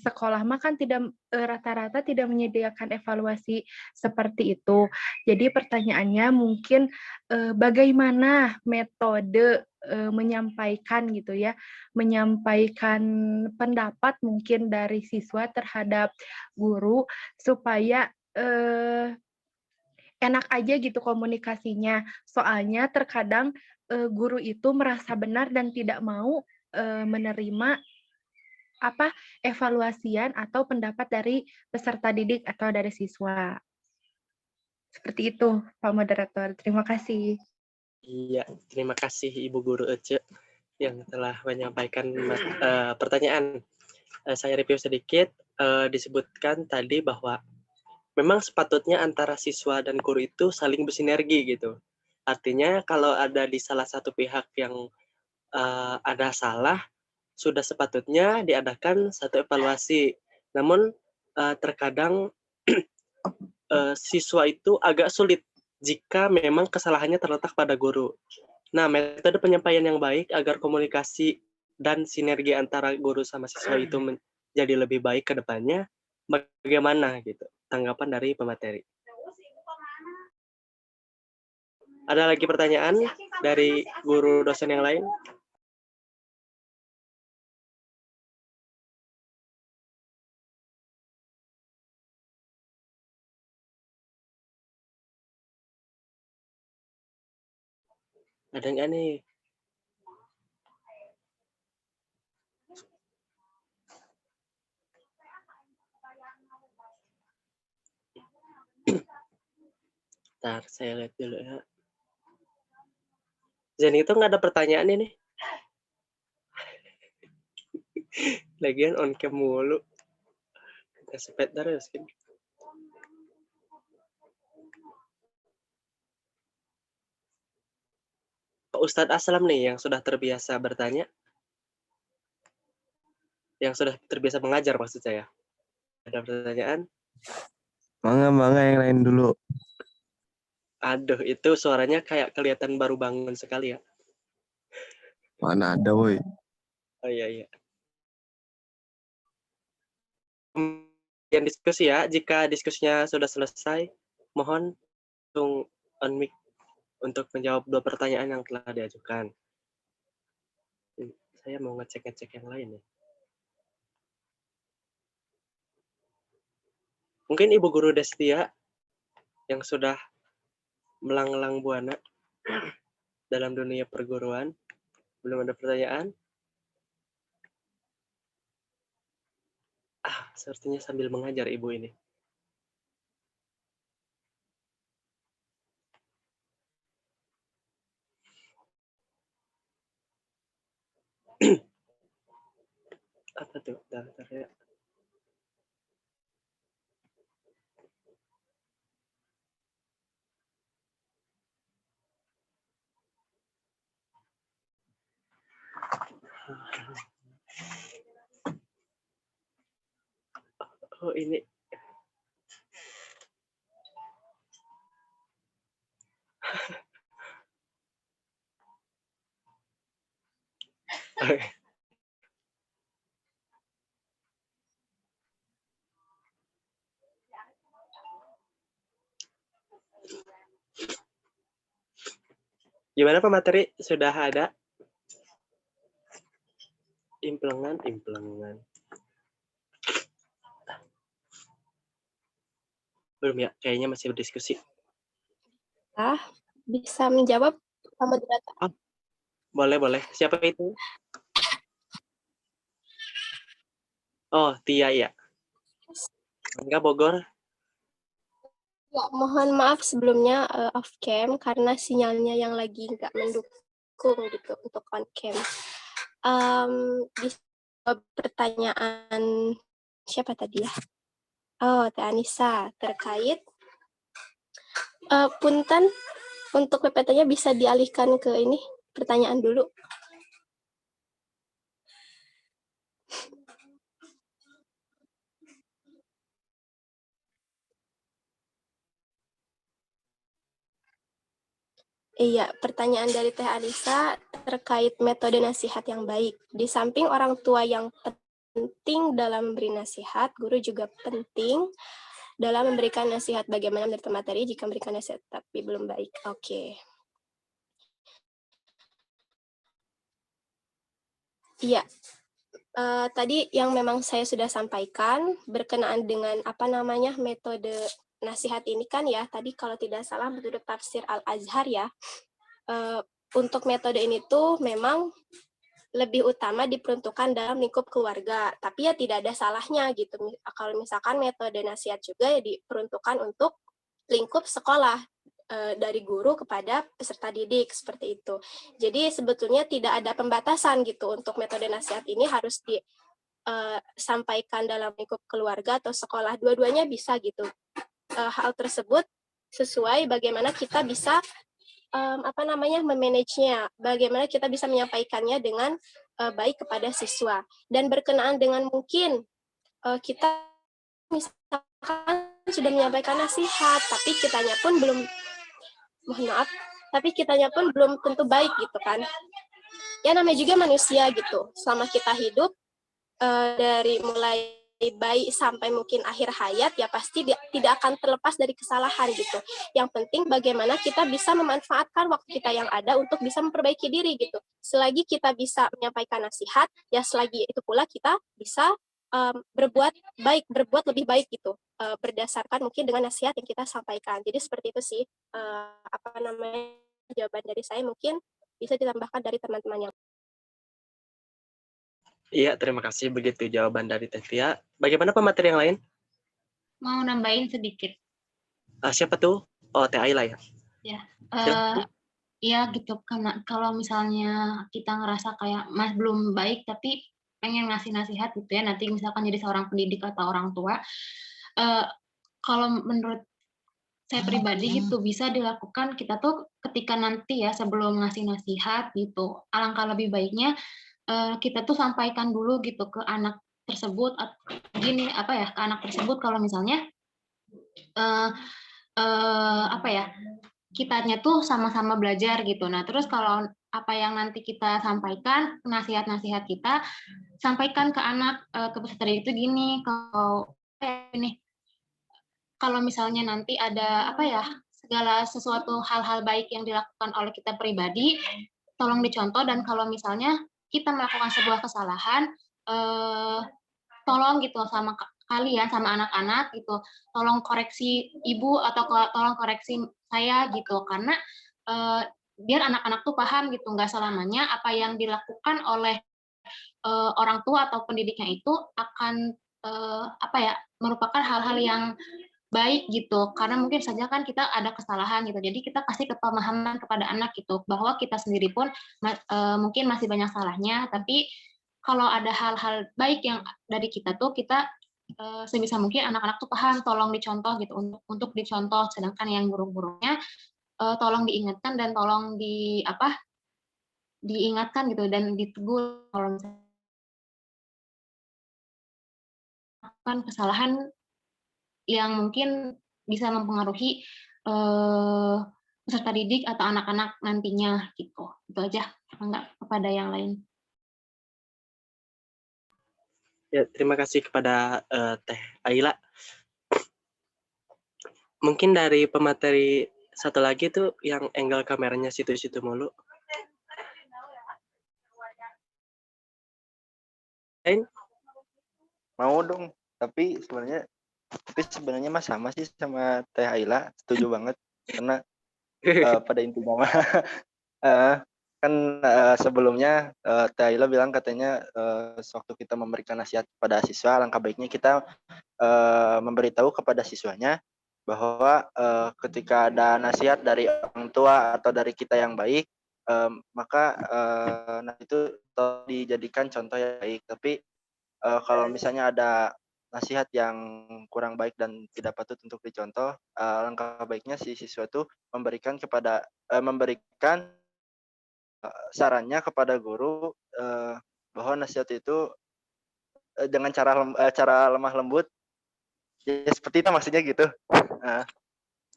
sekolah mah kan tidak rata-rata tidak menyediakan evaluasi seperti itu. Jadi pertanyaannya mungkin bagaimana metode menyampaikan gitu ya, menyampaikan pendapat mungkin dari siswa terhadap guru supaya enak aja gitu komunikasinya. Soalnya terkadang guru itu merasa benar dan tidak mau menerima apa evaluasian atau pendapat dari peserta didik atau dari siswa. Seperti itu, Pak Moderator. Terima kasih. Iya, terima kasih Ibu Guru Ece yang telah menyampaikan pertanyaan. Saya review sedikit, disebutkan tadi bahwa memang sepatutnya antara siswa dan guru itu saling bersinergi gitu. Artinya kalau ada di salah satu pihak yang ada salah, sudah sepatutnya diadakan satu evaluasi. Namun terkadang siswa itu agak sulit jika memang kesalahannya terletak pada guru. Nah, metode penyampaian yang baik agar komunikasi dan sinergi antara guru sama siswa itu menjadi lebih baik ke depannya, bagaimana gitu tanggapan dari pemateri? Ada lagi pertanyaan dari guru dosen yang lain? Ada nggak nih? Ntar saya lihat dulu ya. Zen itu nggak ada pertanyaan ini. Lagian on cam mulu. Kita sepet terus kan. Pak Ustadz Aslam nih yang sudah terbiasa bertanya. Yang sudah terbiasa mengajar maksud saya. Ada pertanyaan? Mangga yang lain dulu. Aduh, itu suaranya kayak kelihatan baru bangun sekali ya. Mana ada, woi. Oh iya. Yang diskusi ya, jika diskusinya sudah selesai, mohon langsung on mic untuk menjawab 2 pertanyaan yang telah diajukan. Saya mau ngecek yang lain nih. Mungkin Ibu Guru Destia yang sudah melanglang buana dalam dunia perguruan, belum ada pertanyaan? Sepertinya sambil mengajar Ibu ini. Apa tuh daftarnya? Oh ini. Gimana pemateri? Sudah ada? Implengan. Belum ya, kayaknya masih berdiskusi. Bisa menjawab Pak Moderator? Boleh. Siapa itu? Oh, Tia ya. Enggak, Bogor. Ya, mohon maaf sebelumnya off cam karena sinyalnya yang lagi nggak mendukung gitu untuk on cam. Bisa pertanyaan siapa tadi ya? Oh, Teh Anissa terkait punten untuk PPT-nya bisa dialihkan ke ini pertanyaan dulu. Iya, pertanyaan dari Teh Anissa terkait metode nasihat yang baik. Di samping orang tua yang penting dalam memberi nasihat, guru juga penting dalam memberikan nasihat. Bagaimana menurut materi jika memberikan nasihat tapi belum baik? Oke. Iya, tadi yang memang saya sudah sampaikan berkenaan dengan metode nasihat ini kan ya, tadi kalau tidak salah metode tafsir Al-Azhar ya. Untuk metode ini tuh memang lebih utama diperuntukkan dalam lingkup keluarga, tapi ya tidak ada salahnya gitu. Kalau misalkan metode nasihat juga ya diperuntukkan untuk lingkup sekolah, dari guru kepada peserta didik, seperti itu. Jadi sebetulnya tidak ada pembatasan gitu untuk metode nasihat ini harus disampaikan dalam lingkup keluarga atau sekolah, dua-duanya bisa gitu. Hal tersebut sesuai bagaimana kita bisa memanagenya, bagaimana kita bisa menyampaikannya dengan baik kepada siswa. Dan berkenaan dengan mungkin kita misalkan sudah menyampaikan nasihat, tapi kitanya pun belum, tentu baik gitu kan. Ya namanya juga manusia gitu, selama kita hidup dari mulai bayi sampai mungkin akhir hayat ya pasti tidak akan terlepas dari kesalahan gitu. Yang penting bagaimana kita bisa memanfaatkan waktu kita yang ada untuk bisa memperbaiki diri gitu. Selagi kita bisa menyampaikan nasihat, ya selagi itu pula kita bisa berbuat lebih baik gitu, berdasarkan mungkin dengan nasihat yang kita sampaikan. Jadi seperti itu sih jawaban dari saya, mungkin bisa ditambahkan dari teman-teman yang. Iya, terima kasih. Begitu jawaban dari Teh Tia. Bagaimana pemateri yang lain? Mau nambahin sedikit. Siapa tuh? Oh, Teh Aila ya? Ya, iya gitu. Karena kalau misalnya kita ngerasa kayak belum baik, tapi pengen ngasih nasihat gitu ya, nanti misalkan jadi seorang pendidik atau orang tua, kalau menurut saya pribadi gitu bisa dilakukan kita tuh ketika nanti ya sebelum ngasih nasihat gitu, alangkah lebih baiknya kita tuh sampaikan dulu gitu ke anak tersebut ke anak tersebut kalau misalnya kitanya tuh sama-sama belajar gitu. Nah, terus kalau apa yang nanti kita sampaikan, nasihat-nasihat kita sampaikan ke anak, ke peserta didik itu gini, kalau misalnya nanti ada segala sesuatu hal-hal baik yang dilakukan oleh kita pribadi, tolong dicontoh, dan kalau misalnya kita melakukan sebuah kesalahan, tolong gitu sama kalian, sama anak-anak gitu, tolong koreksi ibu atau tolong koreksi saya gitu, karena biar anak-anak tuh paham gitu, nggak selamanya apa yang dilakukan oleh orang tua atau pendidiknya itu akan merupakan hal-hal yang baik gitu, karena mungkin saja kan kita ada kesalahan gitu, jadi kita kasih kepemahaman kepada anak gitu, bahwa kita sendiri pun mungkin masih banyak salahnya, tapi kalau ada hal-hal baik yang dari kita tuh kita sebisa mungkin anak-anak tuh paham, tolong dicontoh gitu, untuk dicontoh, sedangkan yang buruk-buruknya tolong diingatkan dan tolong diingatkan gitu dan ditegur kalau misalnya kesalahan yang mungkin bisa mempengaruhi peserta didik atau anak-anak nantinya gitu. Itu aja, enggak kepada yang lain. Ya, terima kasih kepada Teh Aila. Mungkin dari pemateri satu lagi tuh yang angle kameranya situ-situ mulu. lain? Mau dong, tapi sebenarnya mah sama sih sama Teh Aila, setuju banget karena pada intinya mah kan sebelumnya Teh Aila bilang katanya sewaktu kita memberikan nasihat kepada siswa, alangkah baiknya kita memberitahu kepada siswanya bahwa ketika ada nasihat dari orang tua atau dari kita yang baik, maka nah itu dijadikan contoh yang baik. Tapi kalau misalnya ada nasihat yang kurang baik dan tidak patut untuk dicontoh, alangkah baiknya si siswa itu memberikan sarannya kepada guru bahwa nasihat itu dengan cara lemah lembut, ya seperti itu maksudnya gitu.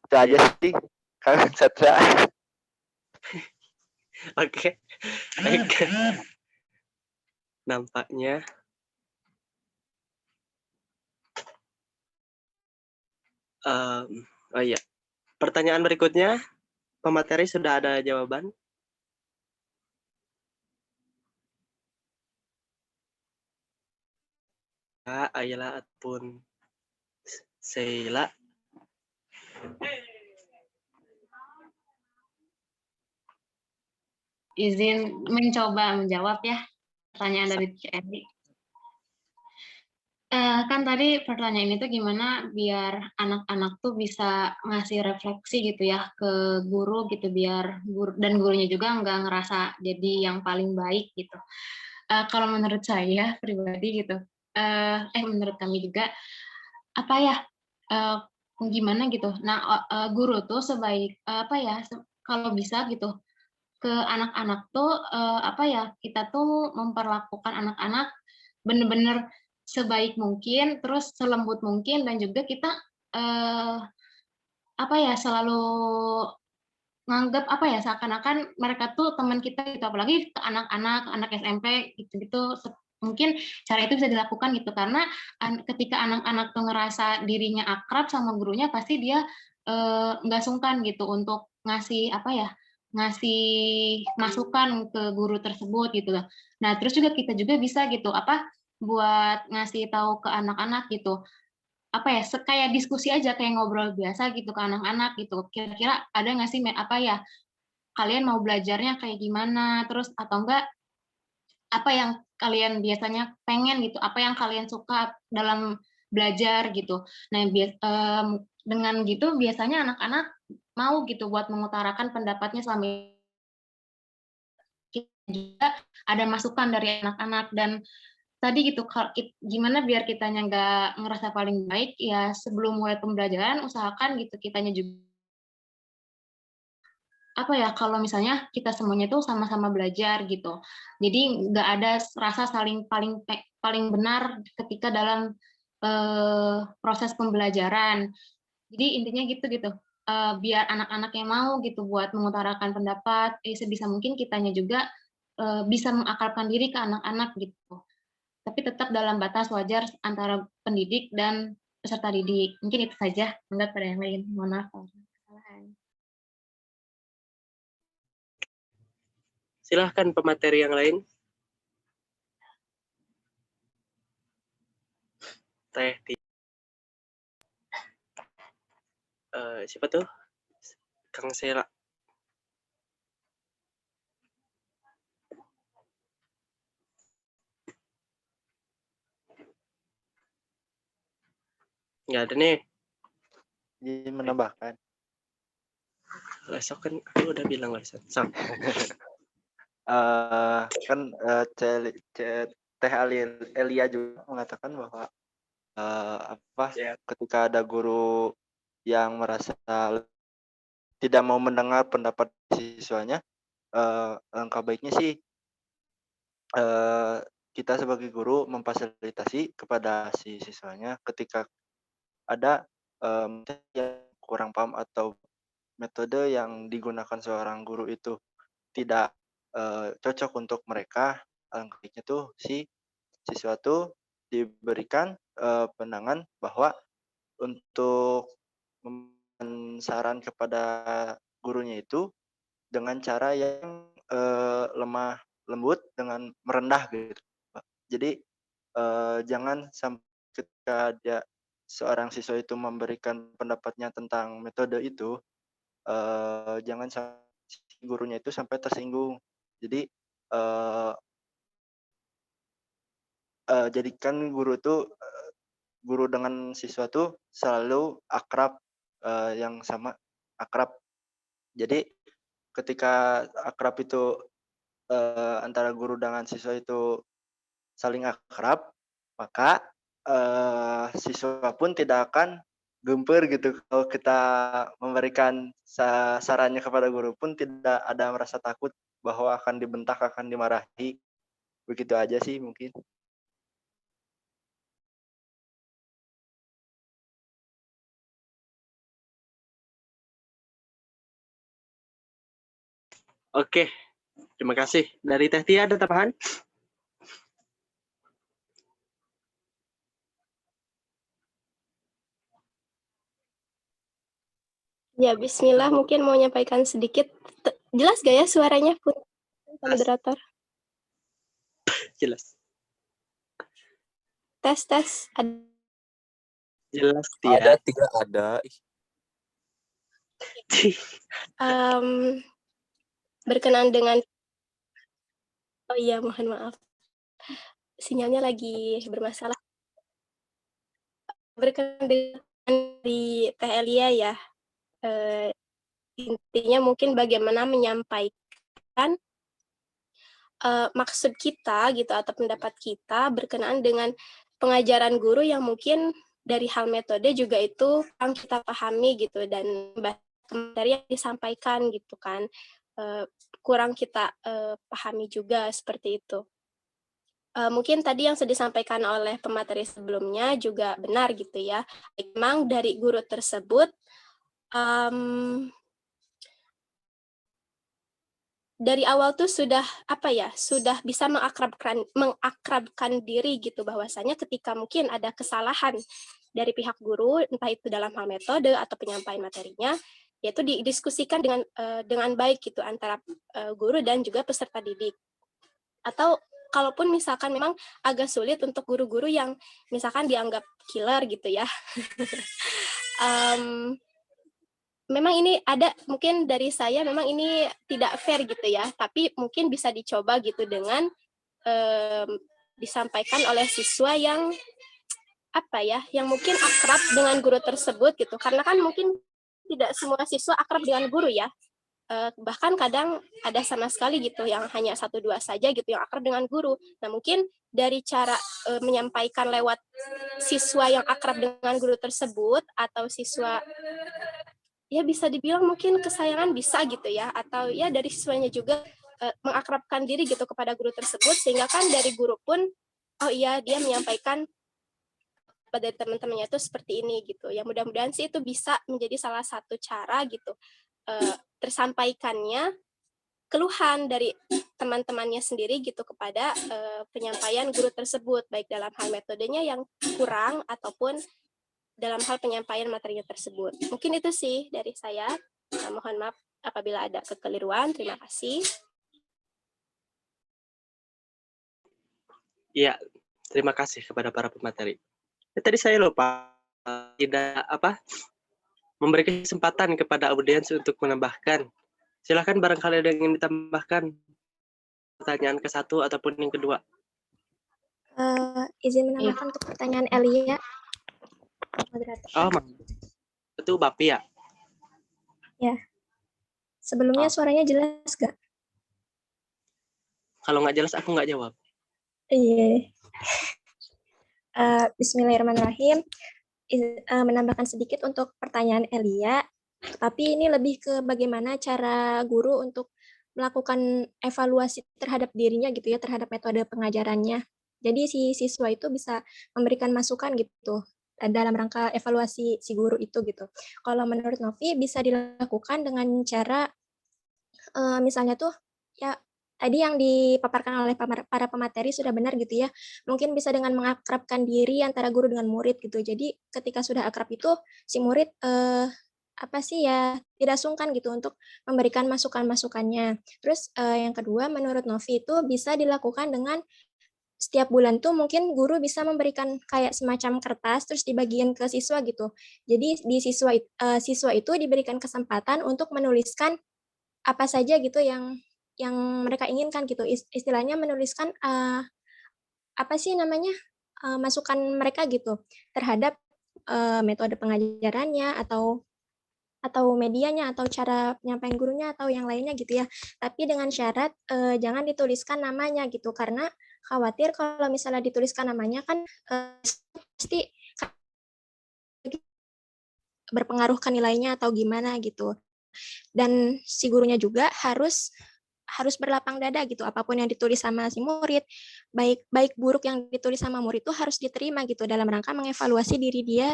Itu aja sih, Kang Satra. Oke. Baik. Nampaknya oh iya. Pertanyaan berikutnya, pemateri sudah ada jawaban? Aila ataupun Sheila. Izin mencoba menjawab ya pertanyaan dari CRD. Kan tadi pertanyaan itu gimana biar anak-anak tuh bisa ngasih refleksi gitu ya ke guru gitu, biar dan gurunya juga nggak ngerasa jadi yang paling baik gitu. Kalau menurut saya pribadi gitu, menurut kami juga apa ya, gimana gitu. Nah, guru tuh kalau bisa gitu ke anak-anak tuh kita tuh memperlakukan anak-anak bener-bener sebaik mungkin, terus selembut mungkin, dan juga kita selalu nganggap seakan-akan mereka tuh teman kita gitu, apalagi ke anak-anak, anak SMP gitu-gitu. Mungkin cara itu bisa dilakukan gitu, karena ketika anak-anak tuh ngerasa dirinya akrab sama gurunya, pasti dia nggak sungkan gitu untuk ngasih masukan ke guru tersebut gitu loh. Nah, terus juga kita juga bisa gitu buat ngasih tahu ke anak-anak gitu, kayak diskusi aja, kayak ngobrol biasa gitu ke anak-anak gitu. Kira-kira ada nggak sih kalian mau belajarnya kayak gimana, terus atau enggak apa yang kalian biasanya pengen gitu, apa yang kalian suka dalam belajar gitu. Nah, dengan gitu biasanya anak-anak mau gitu buat mengutarakan pendapatnya, selama juga ada masukan dari anak-anak. Dan tadi gitu, gimana biar kitanya nggak ngerasa paling baik, ya sebelum mulai pembelajaran usahakan gitu kitanya juga kalau misalnya kita semuanya tuh sama-sama belajar gitu. Jadi nggak ada rasa saling paling benar ketika dalam proses pembelajaran. Jadi intinya gitu, biar anak-anaknya mau gitu buat mengutarakan pendapat, sebisa mungkin kitanya juga bisa mengakrabkan diri ke anak-anak gitu. Tapi tetap dalam batas wajar antara pendidik dan peserta didik. Mungkin itu saja, enggak pada yang lain. Mohon maaf kalau ada kesalahan. Silahkan pemateri yang lain. Siapa tuh? Kang Sheila. Nggak ada nih. Jadi menambahkan. Besok kan aku udah bilang besok. Kan Teh Elia juga mengatakan bahwa ketika ada guru yang merasa tidak mau mendengar pendapat siswanya, langkah baiknya sih kita sebagai guru memfasilitasi kepada si siswanya ketika ada yang kurang paham atau metode yang digunakan seorang guru itu tidak cocok untuk mereka, alangkah baiknya tuh si siswa tuh diberikan pandangan bahwa untuk memberikan saran kepada gurunya itu dengan cara yang lemah lembut, dengan merendah gitu. Jadi jangan sampai ketika seorang siswa itu memberikan pendapatnya tentang metode itu, jangan sampai gurunya itu sampai tersinggung. Jadi jadikan guru dengan siswa tuh selalu akrab, yang sama akrab. Jadi ketika akrab itu antara guru dengan siswa itu saling akrab, maka siswa pun tidak akan gemper gitu. Kalau kita memberikan sarannya kepada guru pun tidak ada merasa takut bahwa akan dibentak, akan dimarahi. Begitu aja sih mungkin. Oke, terima kasih. Dari Teh Tia ada tambahan? Ya, bismillah, mungkin mau menyampaikan sedikit. Jelas gak ya suaranya, Pun? Moderator. Jelas. Tes. Jelas, Tia. Ada, tidak ada. Berkenan dengan... Oh iya, mohon maaf. Sinyalnya lagi bermasalah. Berkenan dengan di Teh Elia ya. Intinya mungkin bagaimana menyampaikan maksud kita gitu atau pendapat kita berkenaan dengan pengajaran guru yang mungkin dari hal metode juga itu yang kita pahami gitu, dan materi yang disampaikan gitu kan kurang kita pahami juga seperti itu. Mungkin tadi yang sudah disampaikan oleh pemateri sebelumnya juga benar gitu ya. Memang dari guru tersebut dari awal tuh sudah sudah bisa mengakrabkan diri gitu, bahwasanya ketika mungkin ada kesalahan dari pihak guru, entah itu dalam hal metode atau penyampaian materinya, yaitu didiskusikan dengan baik gitu antara guru dan juga peserta didik. Atau kalaupun misalkan memang agak sulit untuk guru-guru yang misalkan dianggap killer gitu ya. Memang ini ada, mungkin dari saya memang ini tidak fair gitu ya, tapi mungkin bisa dicoba gitu dengan disampaikan oleh siswa yang yang mungkin akrab dengan guru tersebut gitu, karena kan mungkin tidak semua siswa akrab dengan guru ya, bahkan kadang ada sama sekali gitu yang hanya 1-2 saja gitu yang akrab dengan guru. Nah mungkin dari cara menyampaikan lewat siswa yang akrab dengan guru tersebut, atau siswa ya bisa dibilang mungkin kesayangan bisa gitu ya, atau ya dari siswanya juga mengakrabkan diri gitu kepada guru tersebut, sehingga kan dari guru pun oh iya dia menyampaikan pada teman-temannya itu seperti ini gitu ya. Mudah-mudahan sih itu bisa menjadi salah satu cara gitu tersampaikannya keluhan dari teman-temannya sendiri gitu kepada penyampaian guru tersebut, baik dalam hal metodenya yang kurang ataupun dalam hal penyampaian materinya tersebut. Mungkin itu sih dari saya. Mohon maaf apabila ada kekeliruan. Terima kasih. Iya, terima kasih kepada para pemateri. Tadi saya lupa tidak memberi kesempatan kepada audiens untuk menambahkan. Silakan barangkali ada yang ingin ditambahkan pertanyaan ke-1 ataupun yang kedua. Izin menambahkan untuk pertanyaan Elia. Moderator. Oh, itu Bapi ya? Ya. Sebelumnya suaranya jelas gak? Kalau nggak jelas aku nggak jawab. Iya. Bismillahirrahmanirrahim. Menambahkan sedikit untuk pertanyaan Elia, tapi ini lebih ke bagaimana cara guru untuk melakukan evaluasi terhadap dirinya gitu ya, terhadap metode pengajarannya. Jadi si siswa itu bisa memberikan masukan gitu dalam rangka evaluasi si guru itu gitu. Kalau menurut Novi bisa dilakukan dengan cara misalnya tuh ya tadi yang dipaparkan oleh para pemateri sudah benar gitu ya. Mungkin bisa dengan mengakrabkan diri antara guru dengan murid gitu. Jadi ketika sudah akrab itu si murid tidak sungkan gitu untuk memberikan masukan-masukannya. Terus yang kedua menurut Novi itu bisa dilakukan dengan setiap bulan tuh mungkin guru bisa memberikan kayak semacam kertas terus dibagiin ke siswa gitu. Jadi di siswa itu diberikan kesempatan untuk menuliskan apa saja gitu yang mereka inginkan gitu. Istilahnya menuliskan apa sih namanya? Masukan mereka gitu terhadap metode pengajarannya atau medianya atau cara penyampaian gurunya atau yang lainnya gitu ya. Tapi dengan syarat jangan dituliskan namanya gitu karena khawatir kalau misalnya dituliskan namanya kan pasti berpengaruh ke nilainya atau gimana gitu. Dan si gurunya juga harus berlapang dada gitu apapun yang ditulis sama si murid, baik buruk yang ditulis sama murid itu harus diterima gitu dalam rangka mengevaluasi diri dia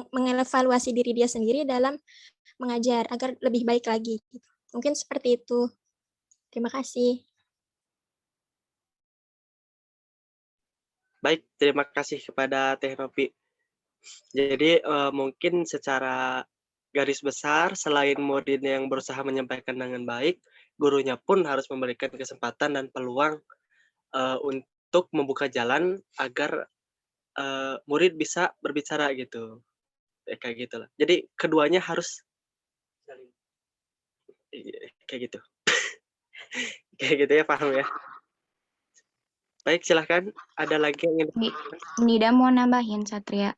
mengevaluasi diri dia sendiri dalam mengajar agar lebih baik lagi gitu. Mungkin seperti itu. Terima kasih. Baik, terima kasih kepada Teh Novi. Jadi mungkin secara garis besar selain muridnya yang berusaha menyampaikan dengan baik, gurunya pun harus memberikan kesempatan dan peluang untuk membuka jalan agar murid bisa berbicara gitu. Kayak gitulah. Jadi keduanya harus kayak gitu. Kayak gitu ya, paham ya? Baik, silahkan. Ada lagi yang ingin Nida mau nambahin, Satria.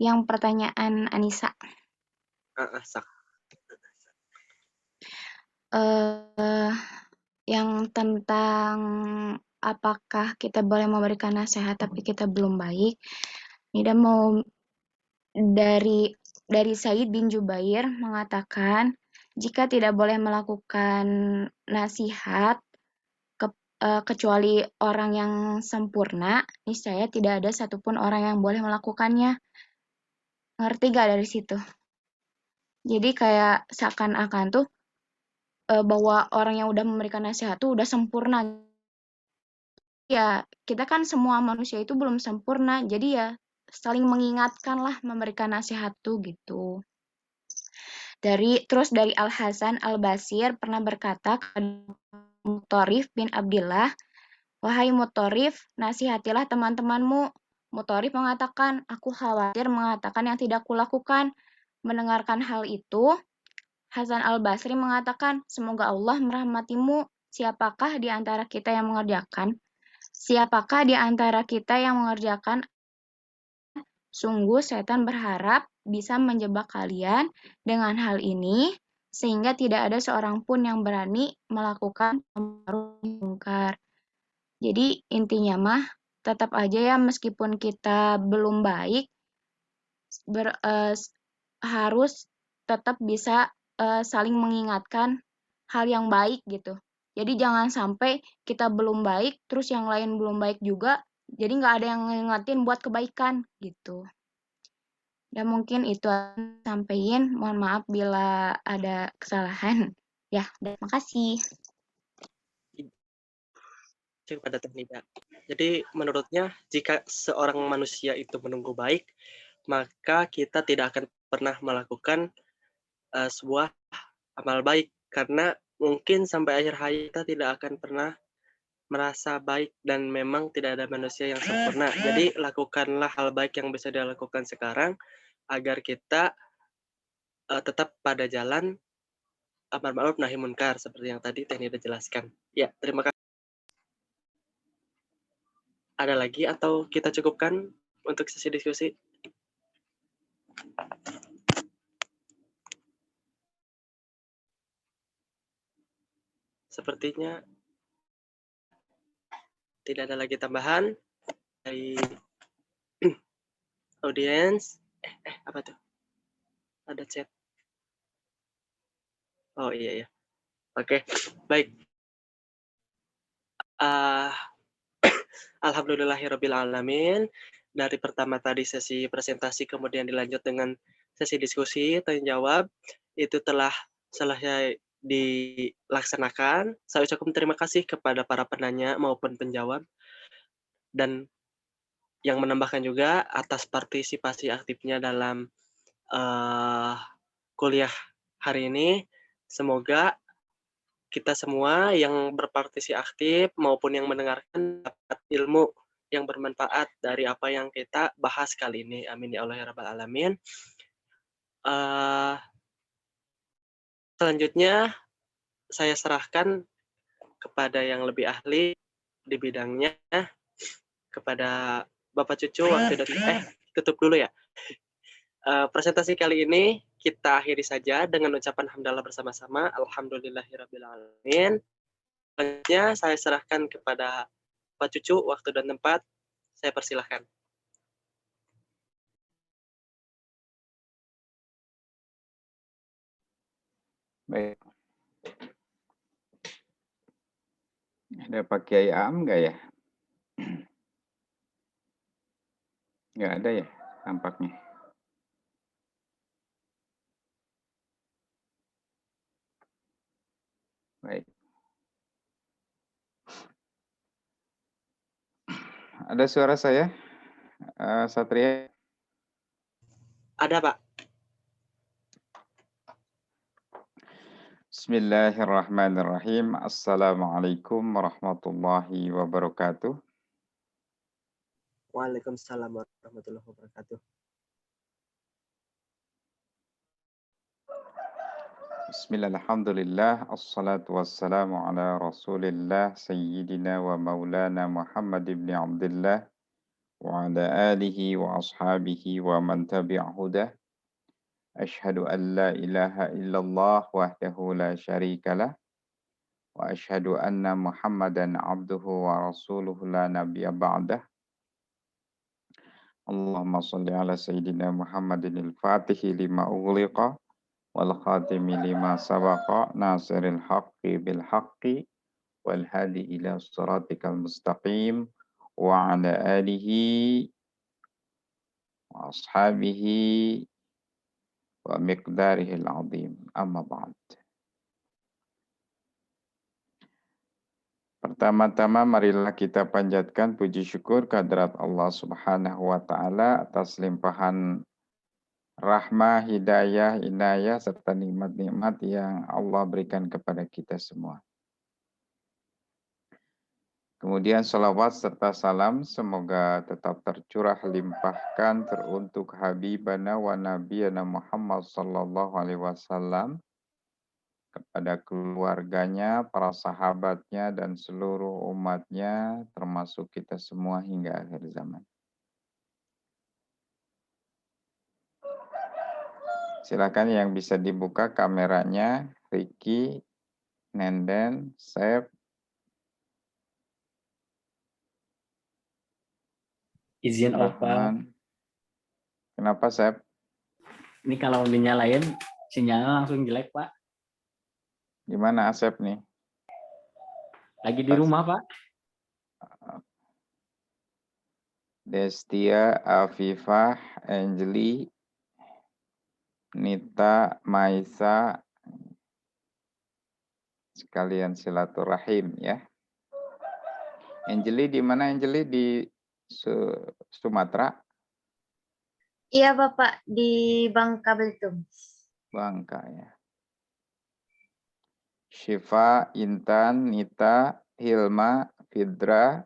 Yang pertanyaan Anissa. sak. Yang tentang apakah kita boleh memberikan nasihat tapi kita belum baik. Nida mau dari Said bin Jubair mengatakan jika tidak boleh melakukan nasihat kecuali orang yang sempurna, niscaya tidak ada satupun orang yang boleh melakukannya. Ngerti gak dari situ? Jadi kayak seakan-akan tuh bahwa orang yang udah memberikan nasihat tuh udah sempurna. Ya, kita kan semua manusia itu belum sempurna, jadi ya saling mengingatkan lah memberikan nasihat tuh gitu. Terus dari Al-Hasan Al-Basir pernah berkata kepada Mutorif bin Abdillah, "Wahai Mutorif, nasihatilah teman-temanmu." Mutorif mengatakan, "Aku khawatir mengatakan yang tidak kulakukan." Mendengarkan hal itu, Hasan Al-Basri mengatakan, "Semoga Allah merahmatimu. Siapakah di antara kita yang mengerjakan? Siapakah di antara kita yang mengerjakan? Sungguh setan berharap bisa menjebak kalian dengan hal ini, sehingga tidak ada seorang pun yang berani melakukan amar mungkar." Jadi intinya mah tetap aja ya meskipun kita belum baik, harus tetap bisa saling mengingatkan hal yang baik gitu. Jadi jangan sampai kita belum baik, terus yang lain belum baik juga, jadi nggak ada yang ngingetin buat kebaikan gitu. Dan mungkin itu sampaikan. Mohon maaf bila ada kesalahan. Ya, terima kasih. Kepada Teh Nida. Jadi menurutnya jika seorang manusia itu menunggu baik, maka kita tidak akan pernah melakukan sebuah amal baik karena mungkin sampai akhir hayat kita tidak akan pernah merasa baik dan memang tidak ada manusia yang sempurna. Jadi lakukanlah hal baik yang bisa dilakukan sekarang agar kita tetap pada jalan amar ma'ruf nahi munkar seperti yang tadi Teh Nida jelaskan. Ya, terima kasih. Ada lagi atau kita cukupkan untuk sesi diskusi? Sepertinya tidak ada lagi tambahan dari audiens. Apa tuh? Ada chat. Oh iya ya. Oke, baik. Alhamdulillahirabbil alamin. Dari pertama tadi sesi presentasi kemudian dilanjut dengan sesi diskusi tanya jawab itu telah selesai dilaksanakan. Saya ucapkan terima kasih kepada para penanya maupun penjawab dan yang menambahkan juga atas partisipasi aktifnya dalam kuliah hari ini. Semoga kita semua yang berpartisipasi aktif maupun yang mendengarkan dapat ilmu yang bermanfaat dari apa yang kita bahas kali ini. Amin ya Allah ya Rabbal Alamin. Selanjutnya saya serahkan kepada yang lebih ahli di bidangnya, kepada Bapak Cucu waktu dan tutup dulu ya. Presentasi kali ini kita akhiri saja dengan ucapan hamdalah bersama-sama. Alhamdulillahirabbil alamin. Selanjutnya saya serahkan kepada Pak Cucu waktu dan tempat. Saya persilahkan. Baik. Ada Pak Kiai Am nggak ya? Nggak ada ya tampaknya. Baik. Ada suara saya, Satria? Ada, Pak. Bismillahirrahmanirrahim. Assalamualaikum warahmatullahi wabarakatuh. Waalaikumsalam warahmatullahi wabarakatuh. Bismillahirrahmanirrahim. Assalatu wassalamu ala rasulillah sayyidina wa maulana Muhammad ibn Abdullah wa ala alihi wa ashabihi wa man tabi'a hudah. Ashhadu an la ilaha illallah wahdahu la syarika lah wa ashhadu anna Muhammadan abduhu wa rasuluhu la nabiyya ba'dah. Allahumma salli ala sayyidina Muhammadin al-fatihi lima ughliqa wal khatimi lima sabaqa nasiril haqqi bil haqqi wal hadi ila siratikal mustaqim wa ala alihi wa ashabihi wa miqdarihil azim. Amma ba'd. Pertama-tama marilah kita panjatkan puji syukur kehadirat Allah Subhanahu wa taala atas limpahan rahmah, hidayah, inayah serta nikmat-nikmat yang Allah berikan kepada kita semua. Kemudian salawat serta salam semoga tetap tercurah limpahkan teruntuk Habibana wa Nabiyana Muhammad sallallahu alaihi wasallam, kepada keluarganya, para sahabatnya, dan seluruh umatnya, termasuk kita semua hingga akhir zaman. Silakan yang bisa dibuka kameranya, Ricky, Nenden, Sep. Izin off, Pak. Kenapa, Sep? Ini kalau dinyalain, sinyalnya langsung jelek, Pak. Gimana Asep nih? Lagi di rumah, Pak. Destia, Afifah, Angeli, Nita, Maisa, sekalian silaturahim ya. Angeli di mana Angeli? Di Sumatera? Iya Bapak, di Bangka Belitung. Bangka ya. Syifa, Intan, Nita, Hilma, Fidra,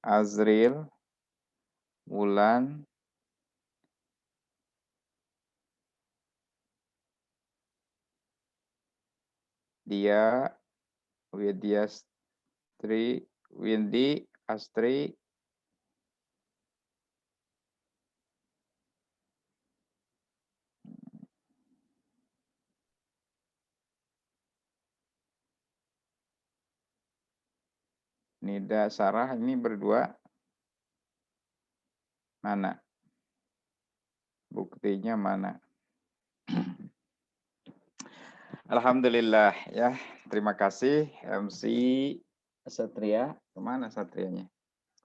Azril, Wulan, Dia, Widyastri, Windy, Astri, Nida, Sarah, ini berdua. Mana? Buktinya mana? Alhamdulillah ya. Terima kasih MC Satria. Kemana Satrianya?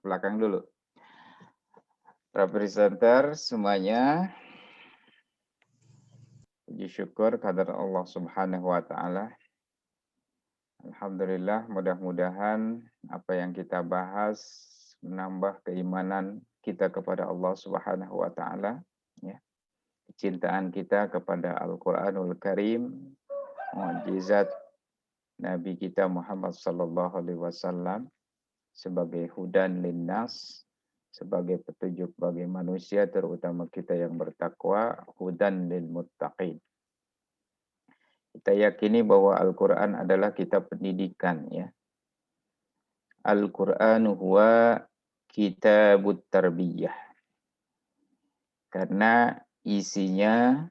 Belakang dulu. Presenter semuanya. Puji syukur kehadirat Allah Subhanahu wa taala. Alhamdulillah, mudah-mudahan apa yang kita bahas menambah keimanan kita kepada Allah Subhanahu wa taala, ya. Kecintaan kita kepada Al-Qur'anul Karim, mukjizat Nabi kita Muhammad sallallahu alaihi wasallam sebagai hudan linnas, sebagai petunjuk bagi manusia, terutama kita yang bertakwa, hudan lil muttaqin. Kita yakini bahwa Al-Quran adalah kitab pendidikan, ya. Al-Quran huwa kitabut tarbiyah. Karena isinya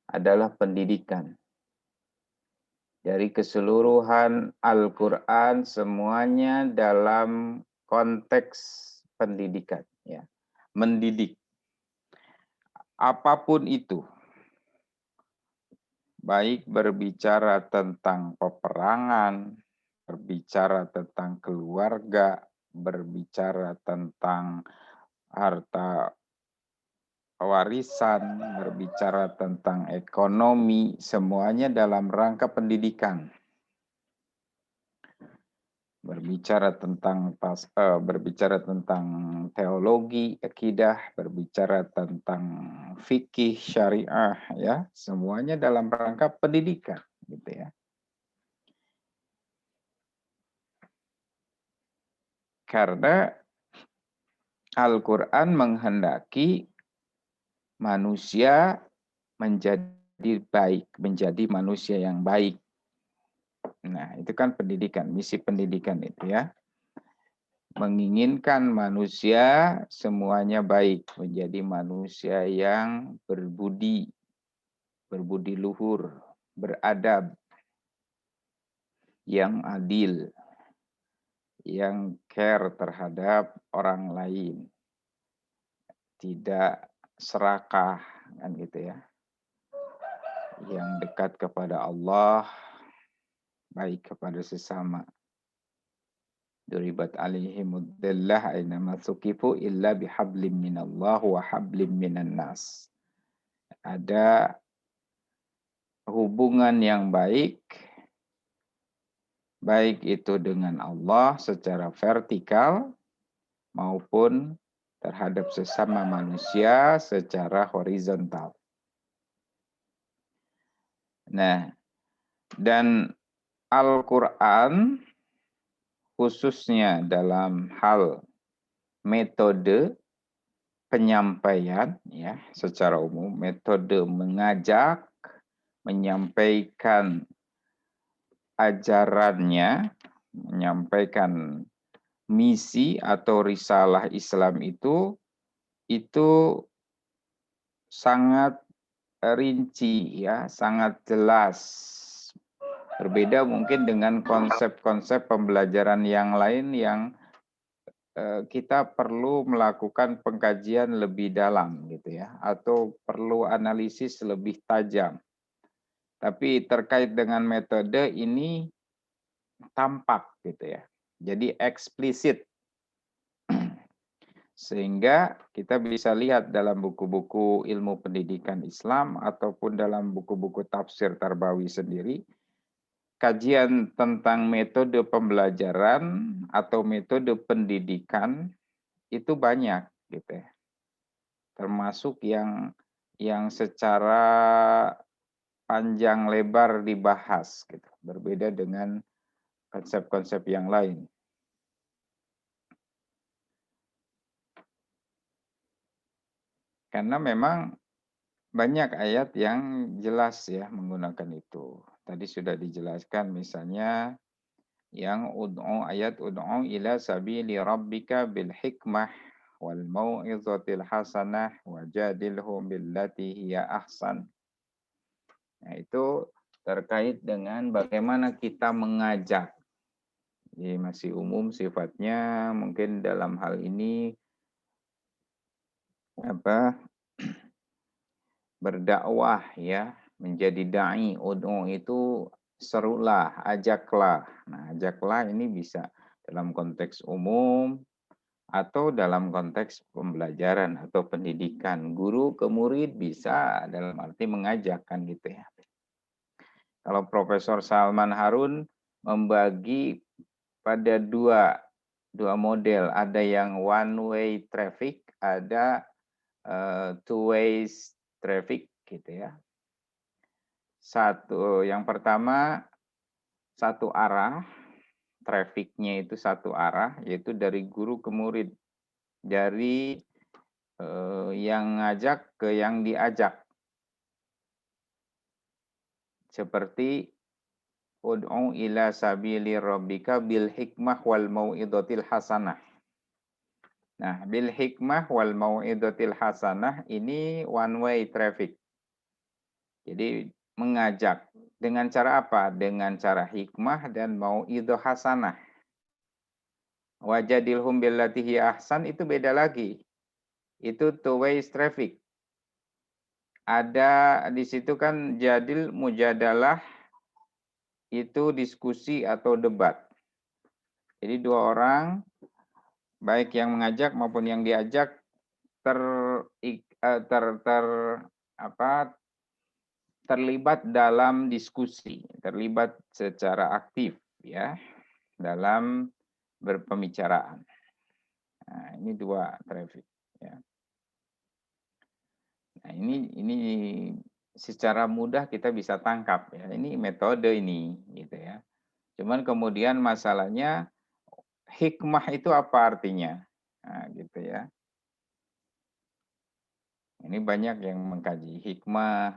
adalah pendidikan. Dari keseluruhan Al-Quran semuanya dalam konteks pendidikan, ya. Mendidik. Apapun itu, baik berbicara tentang peperangan, berbicara tentang keluarga, berbicara tentang harta warisan, berbicara tentang ekonomi, semuanya dalam rangka pendidikan. Berbicara tentang teologi, akidah, berbicara tentang fikih syariah, ya, semuanya dalam rangka pendidikan, gitu ya. Karena Al-Quran menghendaki manusia menjadi baik, menjadi manusia yang baik. Nah, itu kan pendidikan, misi pendidikan itu, ya. Menginginkan manusia semuanya baik, menjadi manusia yang berbudi luhur, beradab, yang adil, yang care terhadap orang lain, tidak serakah, kan gitu ya. Yang dekat kepada Allah, baik kepada sesama. Duribat alaihimud dhillah ainama suqifu illa bihablim minallah wa hablim minan nas. Ada hubungan yang baik itu dengan Allah secara vertikal maupun terhadap sesama manusia secara horizontal. Nah, dan Al-Quran khususnya dalam hal metode penyampaian, ya, secara umum, metode mengajak, menyampaikan ajarannya, menyampaikan misi atau risalah Islam itu sangat rinci, ya, sangat jelas. Berbeda mungkin dengan konsep-konsep pembelajaran yang lain yang kita perlu melakukan pengkajian lebih dalam, gitu ya, atau perlu analisis lebih tajam. Tapi terkait dengan metode ini tampak, gitu ya. Jadi eksplisit. Sehingga kita bisa lihat dalam buku-buku ilmu pendidikan Islam ataupun dalam buku-buku tafsir Tarbawi sendiri, kajian tentang metode pembelajaran atau metode pendidikan itu banyak, gitu ya. Termasuk yang secara panjang lebar dibahas, gitu. Berbeda dengan konsep-konsep yang lain. Karena memang banyak ayat yang jelas, ya, menggunakan itu. Tadi sudah dijelaskan misalnya yang ayat ud'u ila sabili rabbika bil hikmah wal mau'izatil hasanah wajadilhum billati hiya ahsan. Nah, itu terkait dengan bagaimana kita mengajak. Jadi masih umum sifatnya, mungkin dalam hal ini berdakwah, ya, menjadi dai. Ud'u itu serulah, ajaklah. Nah, ajaklah ini bisa dalam konteks umum atau dalam konteks pembelajaran atau pendidikan. Guru ke murid bisa dalam arti mengajak, kan gitu ya. Kalau Profesor Salman Harun membagi pada dua model, ada yang one way traffic, ada two ways traffic, gitu ya. Satu, yang pertama satu arah, trafficnya itu satu arah, yaitu dari guru ke murid, dari yang ngajak ke yang diajak. Seperti ud'u ila sabili rabbika bil hikmah wal mau'izatil hasanah. Nah, bil hikmah wal mau'izatil hasanah ini one way traffic. Jadi mengajak dengan cara apa? Dengan cara hikmah dan mau'izah hasanah. Wajadilhum billati hiya ahsan itu beda lagi. Itu two way traffic. Ada di situ kan jadil mujadalah itu diskusi atau debat. Jadi dua orang baik yang mengajak maupun yang diajak terlibat dalam diskusi, terlibat secara aktif ya dalam berpembicaraan. Nah, ini dua traffic ya. Nah, ini secara mudah kita bisa tangkap ya. Ini metode ini gitu ya. Cuman kemudian masalahnya hikmah itu apa artinya? Nah, gitu ya. Ini banyak yang mengkaji hikmah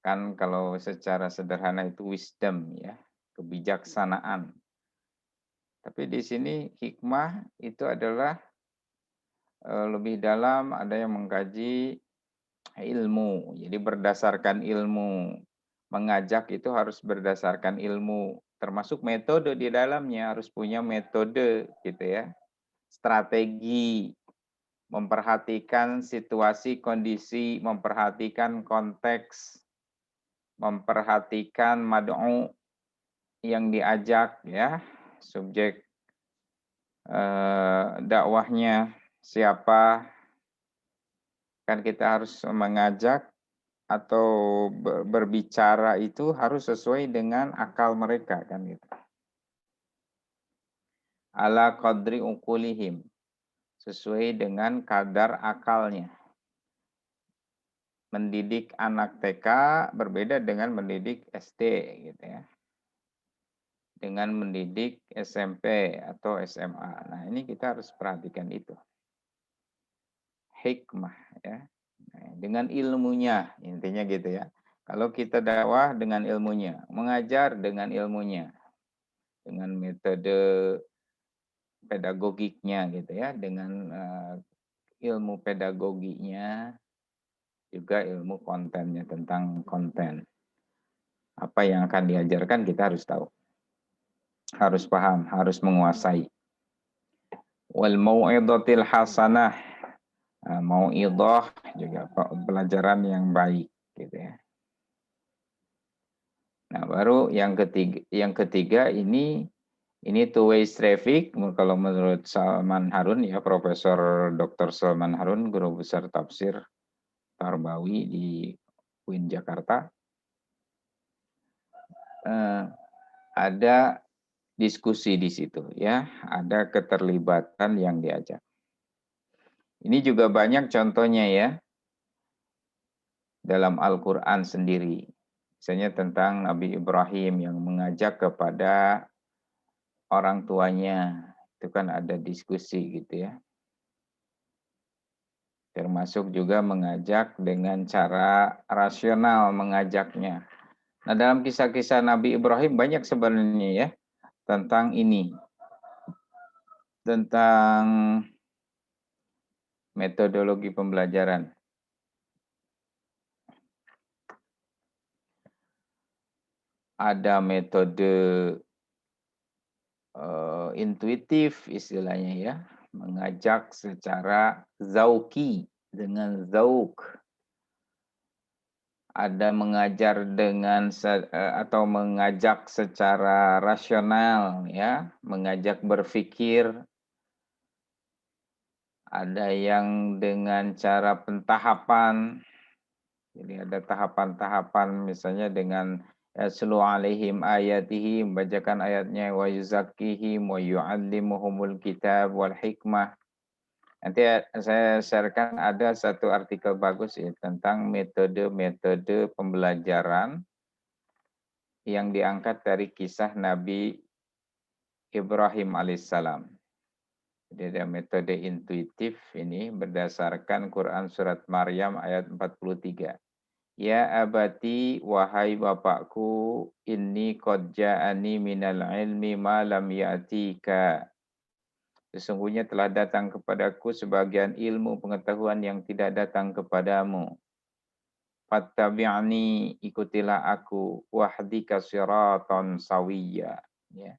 kan kalau secara sederhana itu wisdom ya, kebijaksanaan. Tapi di sini hikmah itu adalah lebih dalam, ada yang mengkaji ilmu. Jadi berdasarkan ilmu. Mengajak itu harus berdasarkan ilmu. Termasuk metode di dalamnya harus punya metode gitu ya. Strategi, memperhatikan situasi, kondisi, memperhatikan konteks, memperhatikan mad'u yang diajak ya, subjek dakwahnya siapa. Kan kita harus mengajak atau berbicara itu harus sesuai dengan akal mereka kan gitu. Ala qadri uqulihim, sesuai dengan kadar akalnya. Mendidik anak TK berbeda dengan mendidik SD gitu ya. Dengan mendidik SMP atau SMA. Nah, ini kita harus perhatikan itu. Hikmah ya. Nah, dengan ilmunya intinya gitu ya. Kalau kita dakwah dengan ilmunya, mengajar dengan ilmunya. Dengan metode pedagogiknya gitu ya, dengan ilmu pedagoginya, juga ilmu kontennya tentang konten. Apa yang akan diajarkan kita harus tahu. Harus paham, harus menguasai. Wal mau'izatil hasanah. Mau'izah juga pelajaran yang baik gitu ya. Nah, baru yang ketiga ini two way traffic kalau menurut Salman Harun ya, Profesor Dr. Salman Harun, guru besar tafsir Tarbawi di UIN Jakarta. Ada diskusi di situ ya, ada keterlibatan yang diajak. Ini juga banyak contohnya ya dalam Al-Qur'an sendiri. Misalnya tentang Nabi Ibrahim yang mengajak kepada orang tuanya, itu kan ada diskusi gitu ya. Termasuk juga mengajak dengan cara rasional mengajaknya. Nah, dalam kisah-kisah Nabi Ibrahim banyak sebenarnya ya tentang ini. Tentang metodologi pembelajaran. Ada metode intuitif istilahnya ya, mengajak secara zauki dengan zauk. Ada mengajar dengan atau mengajak secara rasional ya, mengajak berpikir. Ada yang dengan cara pentahapan. Jadi ada tahapan-tahapan misalnya dengan yaslu alaihim ayatihi, membacakan ayatnya, wa yuzakkihim wa yu'allimuhumul kitab wal hikmah. Nanti saya sharekan ada satu artikel bagus ya tentang metode-metode pembelajaran yang diangkat dari kisah Nabi Ibrahim alaihissalam. Jadi ada metode intuitif ini berdasarkan Quran surat Maryam ayat 43. Ya abati, wahai bapakku, inni qad ja'ani minal ilmi ma lam ya'tika. Sesungguhnya telah datang kepadaku sebagian ilmu pengetahuan yang tidak datang kepadamu. Fattabi'ni, ikutilah aku, wahdika siratan sawiyya. Ya.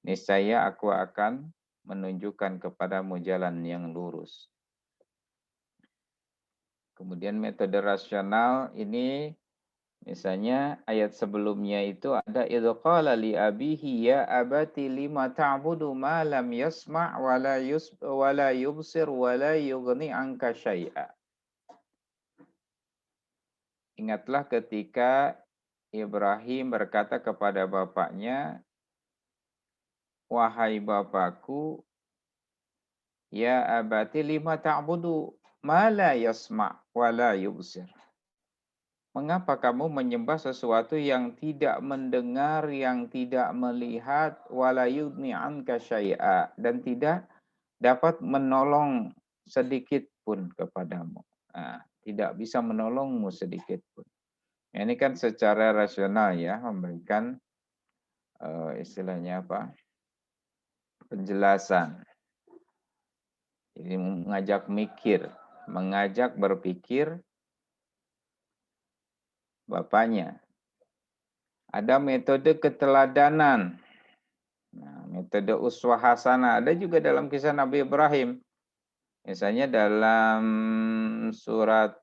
Niscaya aku akan menunjukkan kepadamu jalan yang lurus. Kemudian metode rasional ini misalnya ayat sebelumnya itu ada idh qala li abihi ya abati lima ta'budu ma lam yasma' wa la yubsir wa la yughni anka syai'a. Ingatlah ketika Ibrahim berkata kepada bapaknya, wahai bapakku, ya abati lima ta'budu ma la yasma' wa la yubsir. Mengapa kamu menyembah sesuatu yang tidak mendengar, yang tidak melihat, wala yughni anka syai'a, dan tidak dapat menolong sedikit pun kepadamu. Nah, tidak bisa menolongmu sedikit pun. Ini kan secara rasional ya, memberikan istilahnya apa? Penjelasan. Jadi mengajak mikir, mengajak berpikir bapaknya. Ada metode keteladanan. Nah, metode uswah hasanah ada juga dalam kisah Nabi Ibrahim. Misalnya dalam surat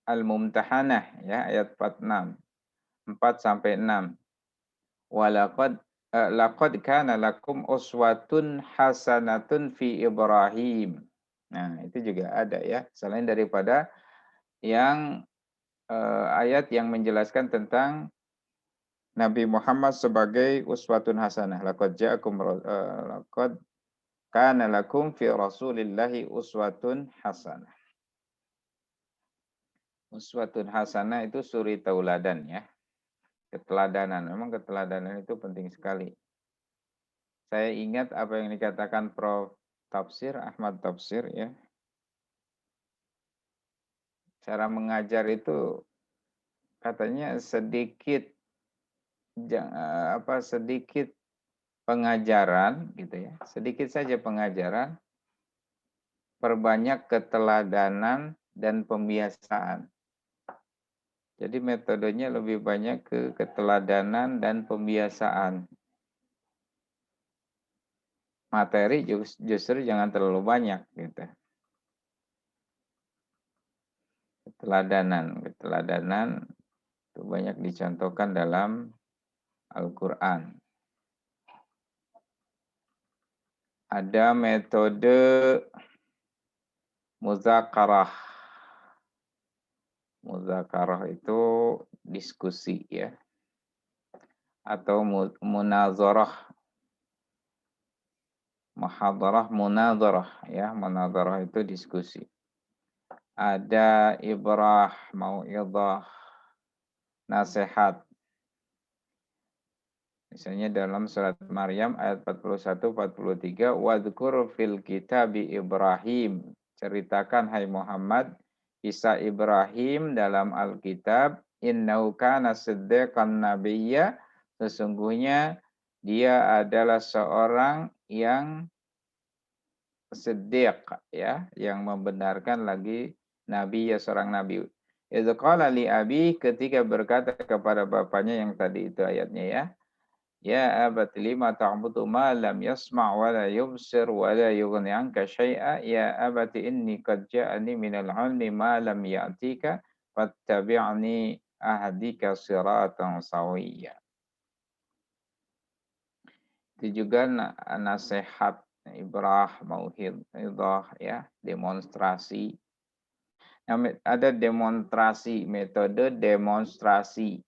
Al-Mumtahanah ya ayat 46. 4 sampai 6. Laqad kana lakum uswatun hasanatun fi Ibrahim. Nah, itu juga ada ya. Selain daripada yang ayat yang menjelaskan tentang Nabi Muhammad sebagai uswatun hasanah. Laqad kana lakum fi Rasulillahi uswatun hasanah. Uswatun hasanah itu suri tauladan ya. Keteladanan. Memang keteladanan itu penting sekali. Saya ingat apa yang dikatakan Prof. Tafsir, Ahmad Tafsir ya. Cara mengajar itu katanya sedikit pengajaran gitu ya. Sedikit saja pengajaran, perbanyak keteladanan dan pembiasaan. Jadi metodenya lebih banyak ke keteladanan dan pembiasaan. Materi justru jangan terlalu banyak gitu. Keteladanan itu banyak dicontohkan dalam Al-Quran. Ada metode muzakarah. Muzakarah itu diskusi ya. Atau munazarah. Muhadarah, munazarah ya. Munazarah itu diskusi. Ada ibrah, mau'idhah, nasihat. Misalnya dalam surat Maryam ayat 41-43, wadhkur fil kitabi Ibrahim. Ceritakan hai Muhammad kisah Ibrahim dalam Alkitab. Innahu kana siddiqan nabiyya. Sesungguhnya dia adalah seorang yang siddiq ya, yang membenarkan lagi nabi ya, seorang nabi. Idz qala li abi, ketika berkata kepada bapaknya yang tadi itu ayatnya ya. Ya abati lima ta'budu ma lam yasma' wa la yubsir wa la yughni anka syai'a. Ya abati inni qad ja'ani minal 'ilmi ma lam ya'tika fattabi'ni ahdika siratan sawiyya. Itu juga nasihat, ibrah, mau'idhah ya, demonstrasi. Ada demonstrasi, metode demonstrasi.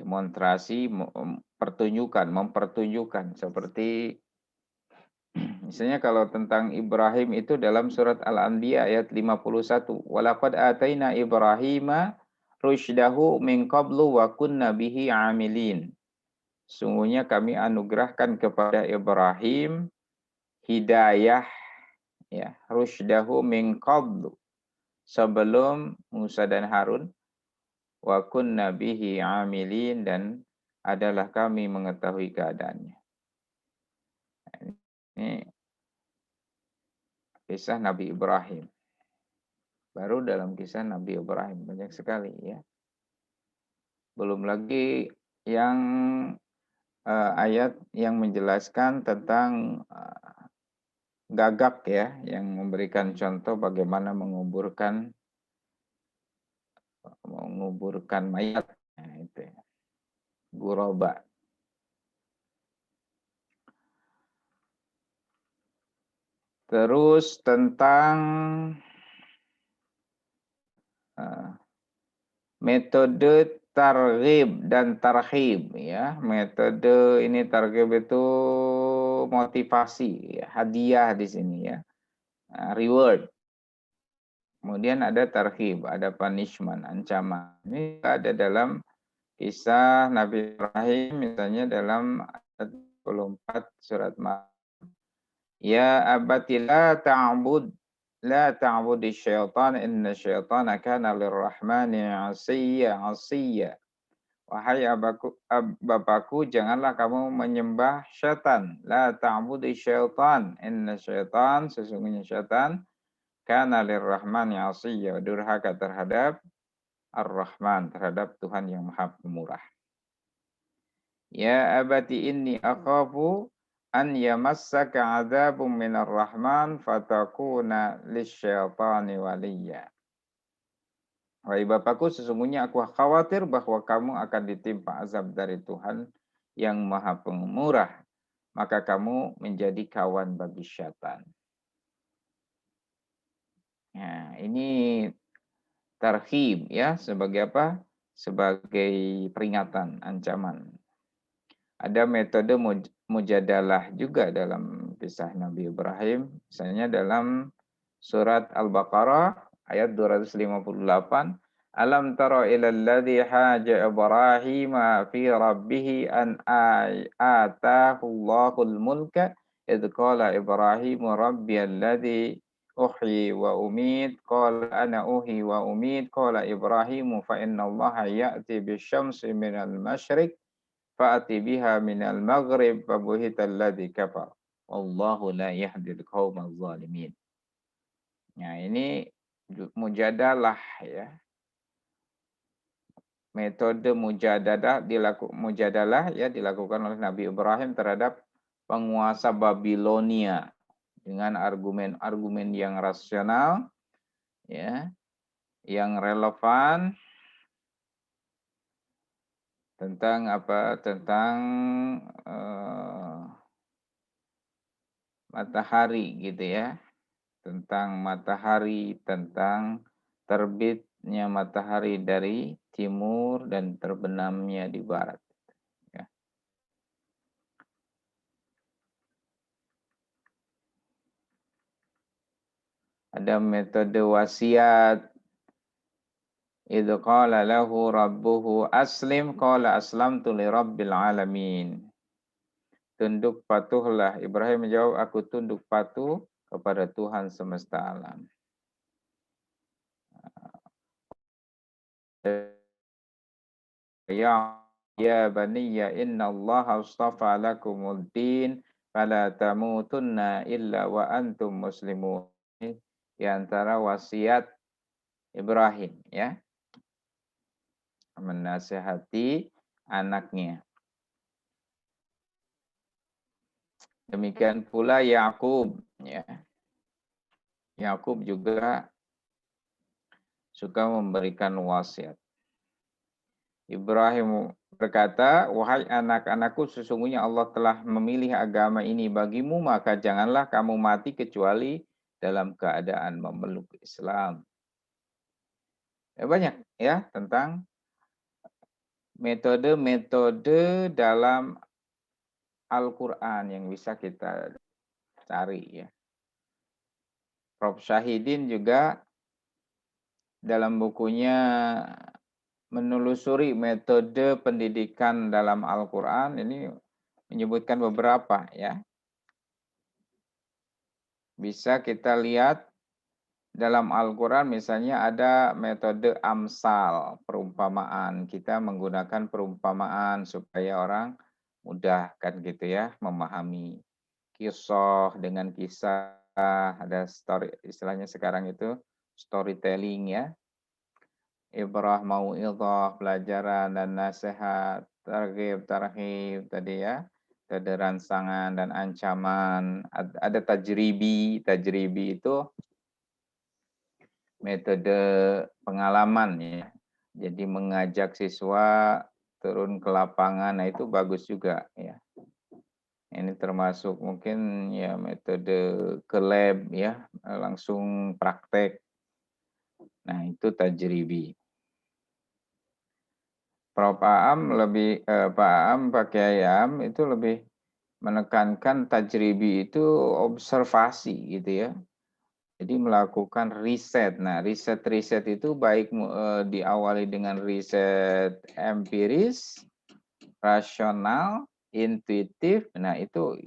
Demonstrasi mempertunjukkan seperti misalnya kalau tentang Ibrahim itu dalam surat Al-Anbiya ayat 51. Walaqad ataina Ibrahima rusydahu min qablu wa kunna bihi amilin. Sungguhnya kami anugerahkan kepada Ibrahim hidayah, ya, rusydahu min qablu, sebelum Musa dan Harun, wa kunna bihi amilin, dan adalah kami mengetahui keadaannya. Ini kisah Nabi Ibrahim. Baru dalam kisah Nabi Ibrahim banyak sekali, ya. Belum lagi yang ayat yang menjelaskan tentang gagak, ya, yang memberikan contoh bagaimana menguburkan mayat. Nah, itu ya. Guroba. Terus tentang metode targhib dan tarhib, ya. Metode ini targhib itu motivasi, ya, hadiah di sini, ya. Reward. Kemudian ada tarhib, ada punishment, ancaman. Ini ada dalam kisah Nabi Ibrahim, misalnya dalam ayat 24 surat Maryam. Ya abati la ta'budi syaitan inna syaitana kana lirrahmani asiyya. Wahai bapakku, janganlah kamu menyembah syaitan. La ta'budi syaitan inna syaitan, sesungguhnya syaitan, kana lirrahmani asiyya, durhaka terhadap Ar-Rahman, terhadap Tuhan yang Maha Pemurah. Ya abati inni akhafu an yamassaka adzabun minar rahman fatakuna lisyaitani waliya. Wahai bapakku, sesungguhnya aku khawatir bahwa kamu akan ditimpa azab dari Tuhan yang Maha Pemurah, maka kamu menjadi kawan bagi syaitan. Nah, ini tarhib, ya, sebagai apa? Sebagai peringatan, ancaman. Ada metode mujadalah juga dalam kisah Nabi Ibrahim. Misalnya dalam surat Al-Baqarah ayat 258. Alam tara ila alladhi haja Ibrahim fi rabbih an atahu Allahul mulka idh qala Ibrahim rabbi alladhi uhyi wa umit qala ana uhyi wa umit qala Ibrahim fa inna Allaha ya'ti bisyamsi minal masyriq fa'ati biha minal maghrib fabuhital ladzi kafar wallahu la yahdil qaumal zalimin. Nah, ini mujadalah, ya. Metode mujadalah, ya, dilakukan oleh Nabi Ibrahim terhadap penguasa Babilonia dengan argumen-argumen yang rasional, ya, yang relevan tentang apa? Tentang matahari, gitu, ya. Tentang matahari, tentang terbitnya matahari dari timur dan terbenamnya di barat. Ya. Ada metode wasiat. Idh qala lahu rabbuhu aslim qala aslamtu li rabbil alamin. Tunduk patuhlah. Ibrahim menjawab, aku tunduk patuh kepada Tuhan semesta alam. Ya baniya inna Allah astafa lakumud din fala tamutunna illa wa antum muslimun. Di antara wasiat Ibrahim, ya, menasihati anaknya. Demikian pula Yakub, ya. Yakub juga suka memberikan wasiat. Ibrahim berkata, wahai anak-anakku, sesungguhnya Allah telah memilih agama ini bagimu, maka janganlah kamu mati kecuali dalam keadaan memeluk Islam. Ya, banyak, ya, tentang metode-metode dalam Al-Quran yang bisa kita cari, ya. Prof. Syahidin juga dalam bukunya menelusuri metode pendidikan dalam Al-Quran ini menyebutkan beberapa ya. Bisa kita lihat dalam Al-Quran misalnya ada metode amsal, perumpamaan. Kita menggunakan perumpamaan supaya orang mudah kan gitu ya memahami. Kisah dengan kisah, ada story, istilahnya sekarang itu storytelling ya. Ibrah, mau'idhah, pelajaran dan nasihat, targhib, tarhib tadi ya. Ada rangsangan dan ancaman, ada tajribi. Tajribi itu metode pengalaman ya. Jadi mengajak siswa turun ke lapangan, nah itu bagus juga ya. Ini termasuk mungkin ya metode ke lab ya, langsung praktek. Nah, itu tajribi. Prof. Aam lebih Pak Aam pakai Ayam itu lebih menekankan tajribi itu observasi gitu ya. Jadi melakukan riset. Nah, riset itu baik diawali dengan riset empiris, rasional, intuitif. Nah, itu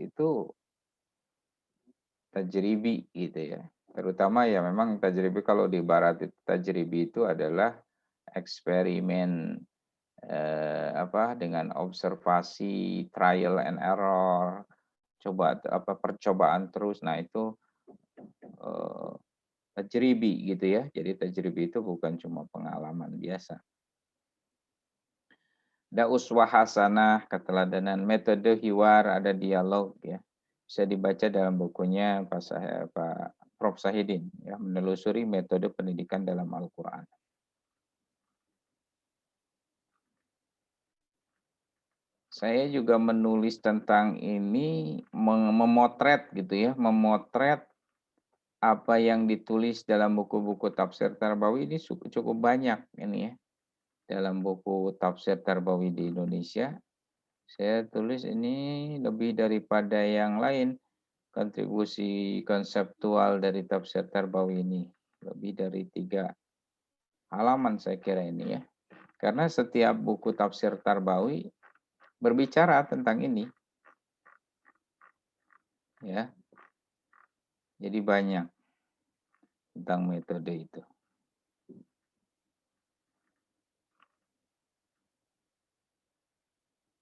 tajribi gitu ya. Terutama ya memang tajribi kalau di barat itu tajribi itu adalah eksperimen dengan observasi, trial and error, percobaan terus. Nah, itu tajribi gitu ya. Jadi tajribi itu bukan cuma pengalaman biasa. Ada uswah hasanah, keteladanan, metode hiwar, ada dialog ya. Bisa dibaca dalam bukunya Pak Prof. Sahidin ya, menelusuri metode pendidikan dalam Al-Qur'an. Saya juga menulis tentang ini, memotret gitu ya, memotret apa yang ditulis dalam buku-buku tafsir Tarbawi ini cukup banyak ini ya. Dalam buku tafsir Tarbawi di Indonesia, saya tulis ini lebih daripada yang lain. Kontribusi konseptual dari tafsir Tarbawi ini lebih dari 3 halaman saya kira ini ya. Karena setiap buku tafsir Tarbawi berbicara tentang ini. Ya. Jadi banyak tentang metode itu.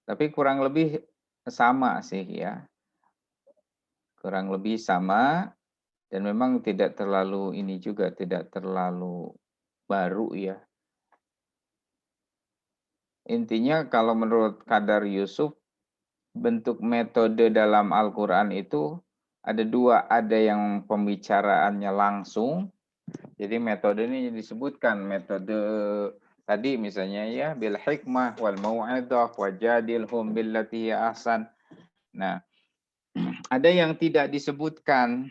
Tapi kurang lebih sama sih ya. Kurang lebih sama dan memang tidak terlalu ini juga, tidak terlalu baru ya. Intinya kalau menurut Qadar Yusuf, bentuk metode dalam Al-Quran itu ada 2, ada yang pembicaraannya langsung. Jadi metode ini disebutkan metode tadi misalnya ya bil hikmah wal mau'izah wajadilhum billati ahsan. Nah, ada yang tidak disebutkan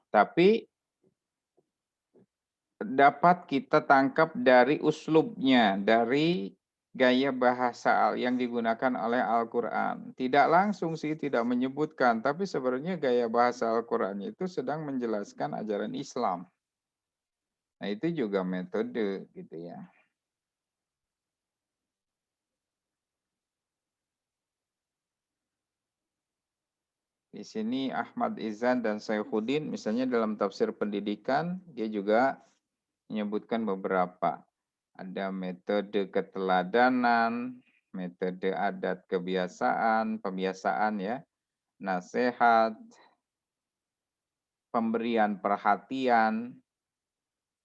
tapi dapat kita tangkap dari uslubnya, dari gaya bahasa yang digunakan oleh Al-Quran. Tidak langsung sih, tidak menyebutkan, tapi sebenarnya gaya bahasa Al-Quran itu sedang menjelaskan ajaran Islam. Nah, itu juga metode gitu ya. Di sini Ahmad Izan dan Saifuddin misalnya dalam tafsir pendidikan, dia juga menyebutkan beberapa. Ada metode keteladanan, metode adat kebiasaan, pembiasaan ya, nasihat, pemberian perhatian.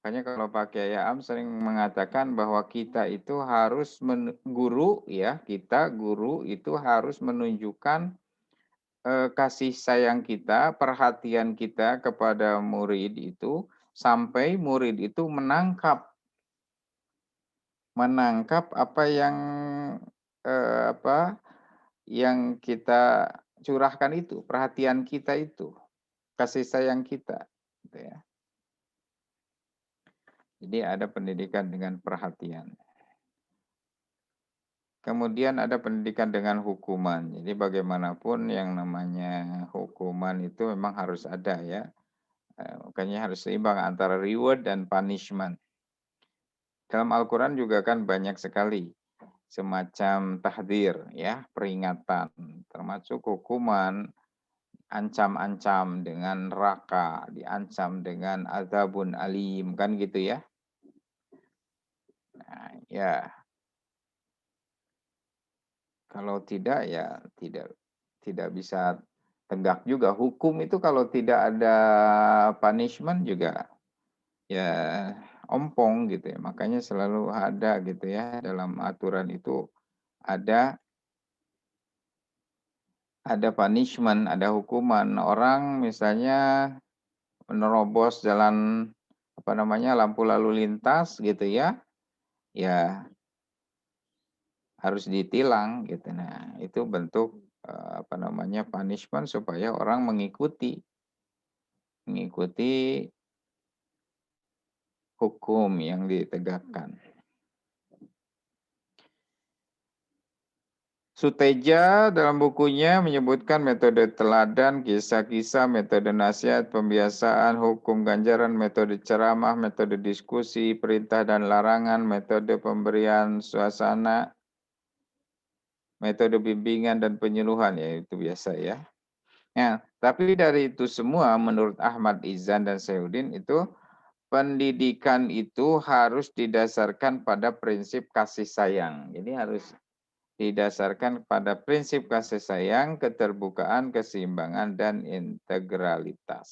Makanya kalau Pak Kiai Am sering mengatakan bahwa kita itu harus guru itu harus menunjukkan kasih sayang kita, perhatian kita kepada murid itu sampai murid itu menangkap apa yang kita curahkan itu, perhatian kita itu, kasih sayang kita, gitu ya. Jadi ada pendidikan dengan perhatian. Kemudian ada pendidikan dengan hukuman. Jadi bagaimanapun yang namanya hukuman itu memang harus ada ya. Makanya harus seimbang antara reward dan punishment. Dalam Al-Quran juga kan banyak sekali semacam tahdir, ya, peringatan, termasuk hukuman, ancam-ancam dengan neraka, diancam dengan azabun alim, kan gitu ya. Nah, ya, kalau tidak ya tidak bisa tegak juga. Hukum itu kalau tidak ada punishment juga ya ompong gitu ya. Makanya selalu ada gitu ya dalam aturan itu ada punishment, ada hukuman. Orang misalnya menerobos jalan lampu lalu lintas gitu ya. Ya harus ditilang gitu. Nah, itu bentuk punishment supaya orang mengikuti hukum yang ditegakkan. Suteja dalam bukunya menyebutkan metode teladan, kisah-kisah, metode nasihat, pembiasaan, hukum ganjaran, metode ceramah, metode diskusi, perintah dan larangan, metode pemberian suasana, metode bimbingan dan penyuluhan, ya itu biasa ya. Nah, tapi dari itu semua menurut Ahmad Izan dan Sayudin itu pendidikan itu harus didasarkan pada prinsip kasih sayang. Jadi harus didasarkan pada prinsip kasih sayang, keterbukaan, keseimbangan, dan integralitas.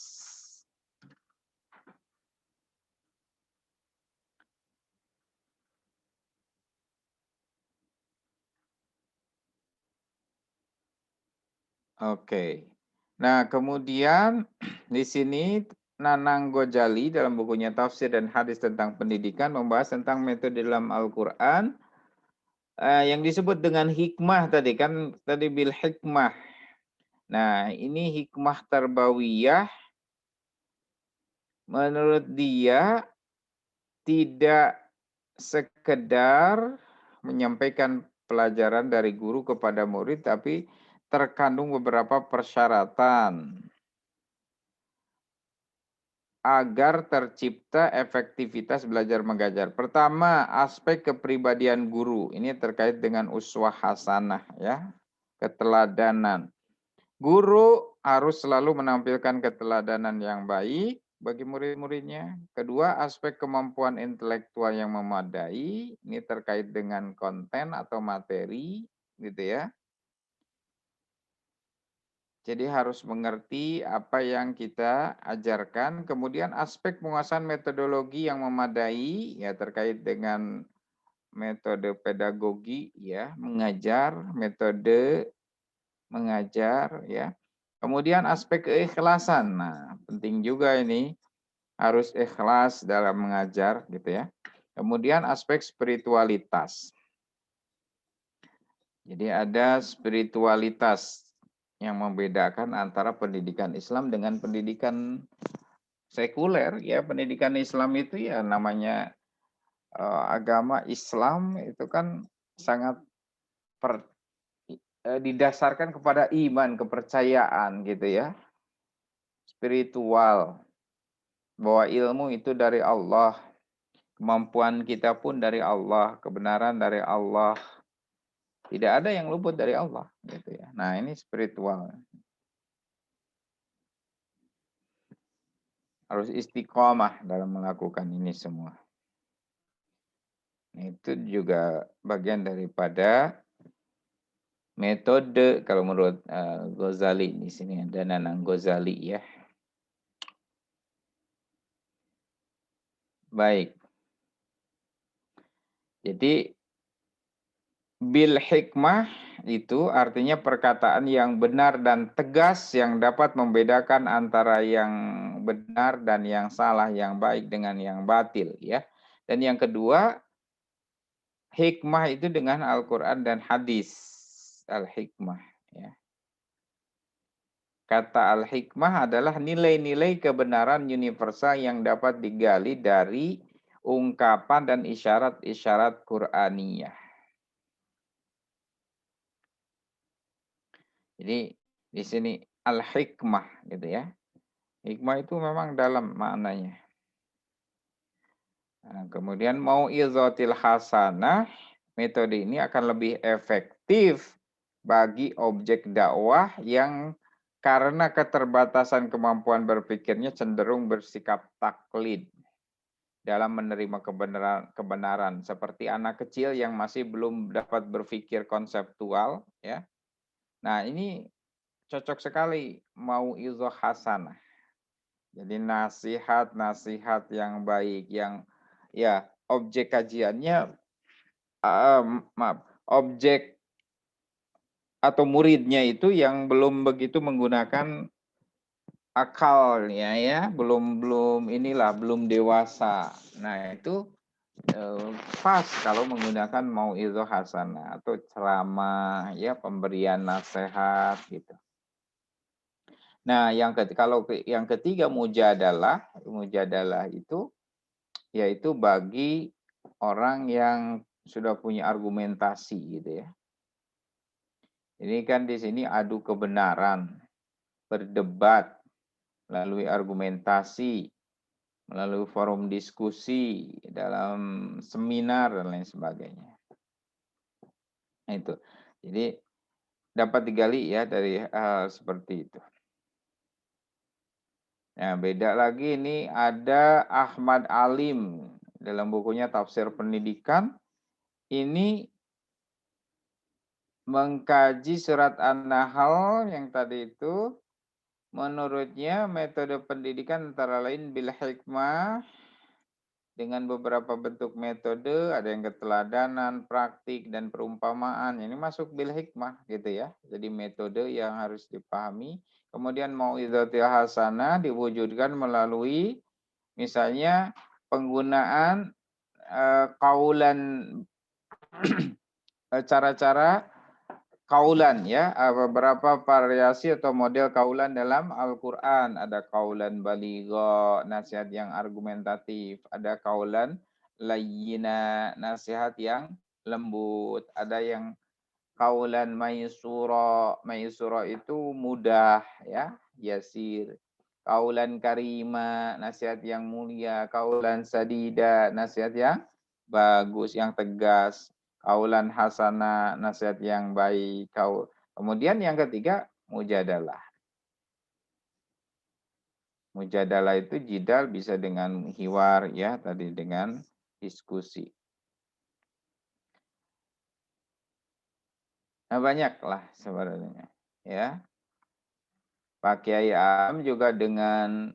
Oke. Nah, kemudian di sini Nanang Ghazali dalam bukunya Tafsir dan Hadis tentang Pendidikan membahas tentang metode dalam Al-Quran yang disebut dengan hikmah tadi kan, tadi bil hikmah. Nah, ini hikmah tarbawiyah menurut dia tidak sekedar menyampaikan pelajaran dari guru kepada murid, tapi terkandung beberapa persyaratan agar tercipta efektivitas belajar mengajar. Pertama, aspek kepribadian guru. Ini terkait dengan uswah hasanah ya, keteladanan. Guru harus selalu menampilkan keteladanan yang baik bagi murid-muridnya. Kedua, aspek kemampuan intelektual yang memadai. Ini terkait dengan konten atau materi gitu ya. Jadi harus mengerti apa yang kita ajarkan. Kemudian aspek penguasaan metodologi yang memadai ya terkait dengan metode pedagogi ya, metode mengajar ya. Kemudian aspek keikhlasan. Nah, penting juga ini harus ikhlas dalam mengajar gitu ya. Kemudian aspek spiritualitas. Jadi ada spiritualitas yang membedakan antara pendidikan Islam dengan pendidikan sekuler ya. Pendidikan Islam itu ya namanya agama Islam itu kan sangat didasarkan kepada iman, kepercayaan gitu ya. Spiritual. Bahwa ilmu itu dari Allah. Kemampuan kita pun dari Allah, kebenaran dari Allah. Tidak ada yang luput dari Allah gitu ya. Nah, ini spiritual. Harus istiqomah dalam melakukan ini semua. Itu juga bagian daripada metode kalau menurut Ghazali di sini ada Nanang Ghazali ya. Baik. Jadi bil hikmah itu artinya perkataan yang benar dan tegas yang dapat membedakan antara yang benar dan yang salah, yang baik dengan yang batil ya. Dan yang kedua, hikmah itu dengan Al-Qur'an dan hadis. Al-hikmah ya. Kata al-hikmah adalah nilai-nilai kebenaran universal yang dapat digali dari ungkapan dan isyarat-isyarat Qur'aniyah. Jadi di sini al-hikmah gitu ya. Hikmah itu memang dalam maknanya. Nah, kemudian mau'izatil hasanah, metode ini akan lebih efektif bagi objek dakwah yang karena keterbatasan kemampuan berpikirnya cenderung bersikap taklid dalam menerima kebenaran seperti anak kecil yang masih belum dapat berpikir konseptual, ya. Nah, ini cocok sekali mau'izah hasanah. Jadi nasihat-nasihat yang baik, yang ya objek kajiannya, objek atau muridnya itu yang belum begitu menggunakan akalnya, ya, belum dewasa. Nah, itu pas kalau menggunakan mau'izah hasanah atau ceramah, ya, pemberian nasihat gitu. Nah, yang ketiga mujadalah itu yaitu bagi orang yang sudah punya argumentasi gitu, ya. Ini kan di sini adu kebenaran, berdebat melalui argumentasi, melalui forum diskusi, dalam seminar dan lain sebagainya. Nah, itu. Jadi dapat digali ya dari hal seperti itu. Nah, beda lagi ini ada Ahmad Alim dalam bukunya Tafsir Pendidikan. Ini mengkaji surat An-Nahl yang tadi itu. Menurutnya metode pendidikan antara lain bil hikmah dengan beberapa bentuk metode, ada yang keteladanan, praktik, dan perumpamaan. Ini masuk bil hikmah gitu ya. Jadi metode yang harus dipahami. Kemudian mau'izatil hasanah diwujudkan melalui misalnya penggunaan kaulan, cara-cara kaulan, ya, beberapa variasi atau model kaulan dalam Al-Quran. Ada kaulan baligha, nasihat yang argumentatif. Ada kaulan layyina, nasihat yang lembut. Ada yang kaulan maisura. Maisura itu mudah, ya, yasir. Kaulan karima, nasihat yang mulia. Kaulan sadida, nasihat yang bagus, yang tegas. Kaulan hasanah, nasihat yang baik. Kemudian yang ketiga, mujadalah. Mujadalah itu jidal bisa dengan hiwar, ya, tadi dengan diskusi. Nah, banyaklah sebenarnya, ya. Pak Kiai Am juga dengan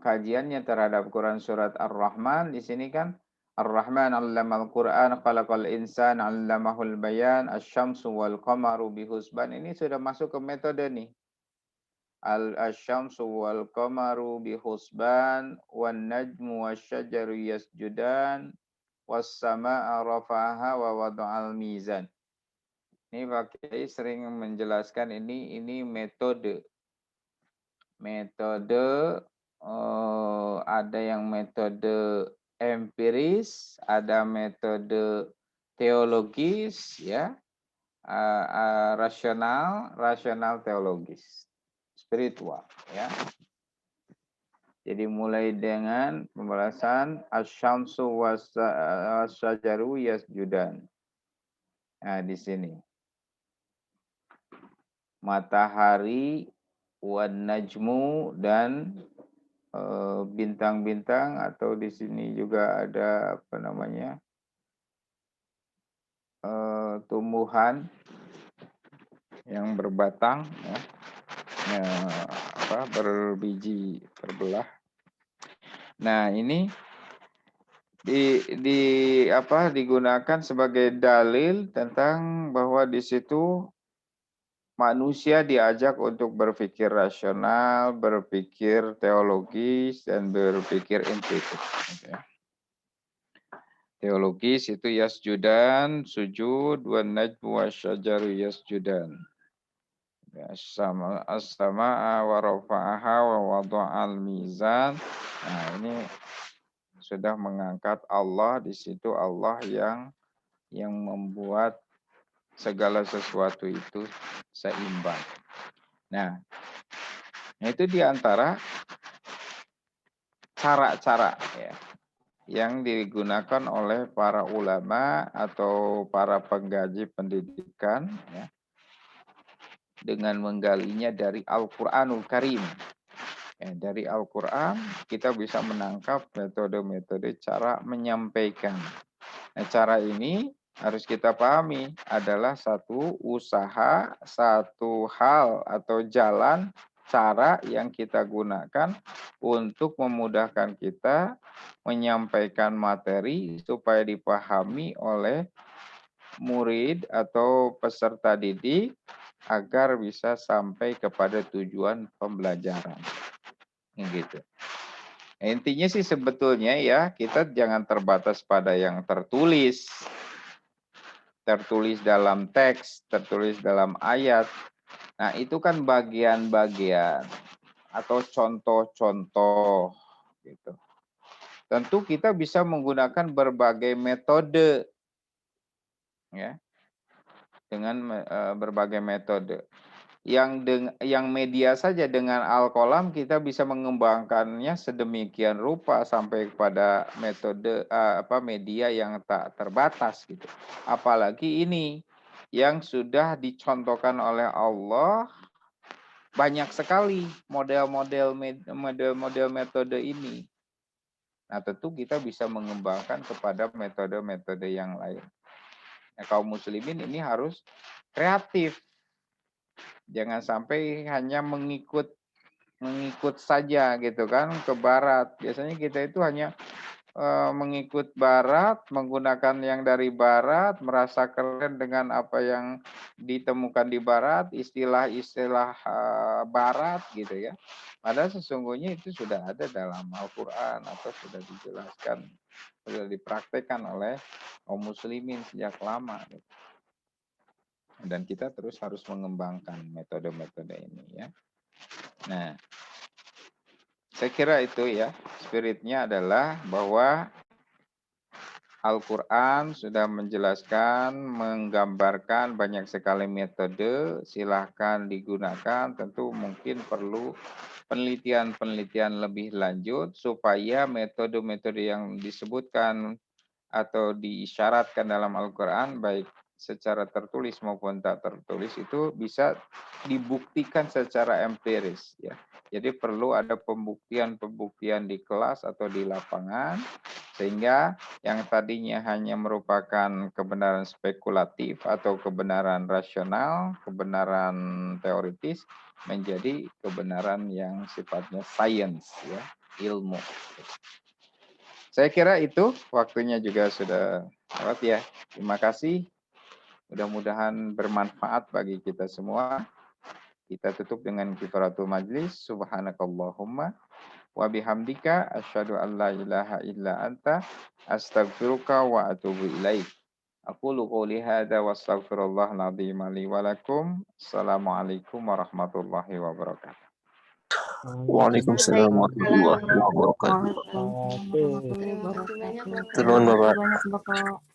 kajiannya terhadap Quran surat Ar-Rahman, di sini kan Ar-Rahman 'allamal Qur'an, khalaqal insan 'allamahul bayan, asy-syamsu wal qamaru bihusban. Ini sudah masuk ke metode nih. Asy-syamsu wal qamaru bihusban, wan najmu wasyajaru yasjudan, was samaa'a rafa'aha wa wada'al mizan. Ini Pak Kiai sering menjelaskan ini metode. Ada yang metode empiris, ada metode teologis, ya, rasional teologis, spiritual, ya. Jadi mulai dengan pembahasan asy-syamsu wasyajaru yasjudan. Nah, di sini matahari, wan najmu, dan bintang-bintang, atau di sini juga ada apa namanya, tumbuhan yang berbatang, ya, berbiji terbelah. Nah, ini digunakan sebagai dalil tentang bahwa di situ manusia diajak untuk berpikir rasional, berpikir teologis, dan berpikir empiris. Teologis itu yasjudan, sujud, wan najmu wasyajaru yasjudan. As-sama'a wa rafa'aha wa wada'al mizan. Nah, ini sudah mengangkat Allah, di situ Allah yang membuat segala sesuatu itu seimbang. Nah, itu diantara cara-cara, ya, yang digunakan oleh para ulama atau para pengkaji pendidikan ya, dengan menggalinya dari Al-Qur'anul Karim. Ya, dari Al-Quran kita bisa menangkap metode-metode cara menyampaikan. Nah, cara ini harus kita pahami adalah satu usaha, satu hal atau jalan cara yang kita gunakan untuk memudahkan kita menyampaikan materi supaya dipahami oleh murid atau peserta didik agar bisa sampai kepada tujuan pembelajaran. Gitu. Nah, intinya sih sebetulnya ya kita jangan terbatas pada yang tertulis dalam teks, tertulis dalam ayat. Nah, itu kan bagian-bagian atau contoh-contoh gitu. Tentu kita bisa menggunakan berbagai metode ya. Dengan berbagai metode. Yang media saja dengan Al-Qalam kita bisa mengembangkannya sedemikian rupa sampai kepada metode media yang tak terbatas gitu. Apalagi ini yang sudah dicontohkan oleh Allah banyak sekali model-model metode ini. Nah, tentu kita bisa mengembangkan kepada metode-metode yang lain. Nah, kaum muslimin ini harus kreatif. Jangan sampai hanya mengikut saja gitu kan ke barat. Biasanya kita itu hanya mengikut barat, menggunakan yang dari barat, merasa keren dengan apa yang ditemukan di barat, istilah-istilah barat gitu ya. Padahal sesungguhnya itu sudah ada dalam Al-Qur'an atau sudah dijelaskan, sudah dipraktekkan oleh kaum muslimin sejak lama gitu. Dan kita terus harus mengembangkan metode-metode ini ya. Nah, saya kira itu ya, spiritnya adalah bahwa Al-Quran sudah menjelaskan, menggambarkan banyak sekali metode, silahkan digunakan, tentu mungkin perlu penelitian-penelitian lebih lanjut supaya metode-metode yang disebutkan atau diisyaratkan dalam Al-Quran baik secara tertulis maupun tak tertulis itu bisa dibuktikan secara empiris ya. Jadi perlu ada pembuktian di kelas atau di lapangan sehingga yang tadinya hanya merupakan kebenaran spekulatif atau kebenaran rasional, kebenaran teoritis menjadi kebenaran yang sifatnya sains ya, ilmu. Saya kira itu waktunya juga sudah lewat ya. Terima kasih. Mudah-mudahan bermanfaat bagi kita semua. Kita tutup dengan kifaratul majlis. Subhanakallahumma wa bihamdika asyhadu an la ilaha illa anta astaghfiruka wa atubu ilaik. Aqulu qouli hadza wa astaghfirullahal azim li wa lakum. Assalamualaikum warahmatullahi wabarakatuh. Waalaikumsalam warahmatullahi wabarakatuh. Waalaikumsalam warahmatullahi wabarakatuh. Turun, Bapak. Terima kasih banyak, Bapak.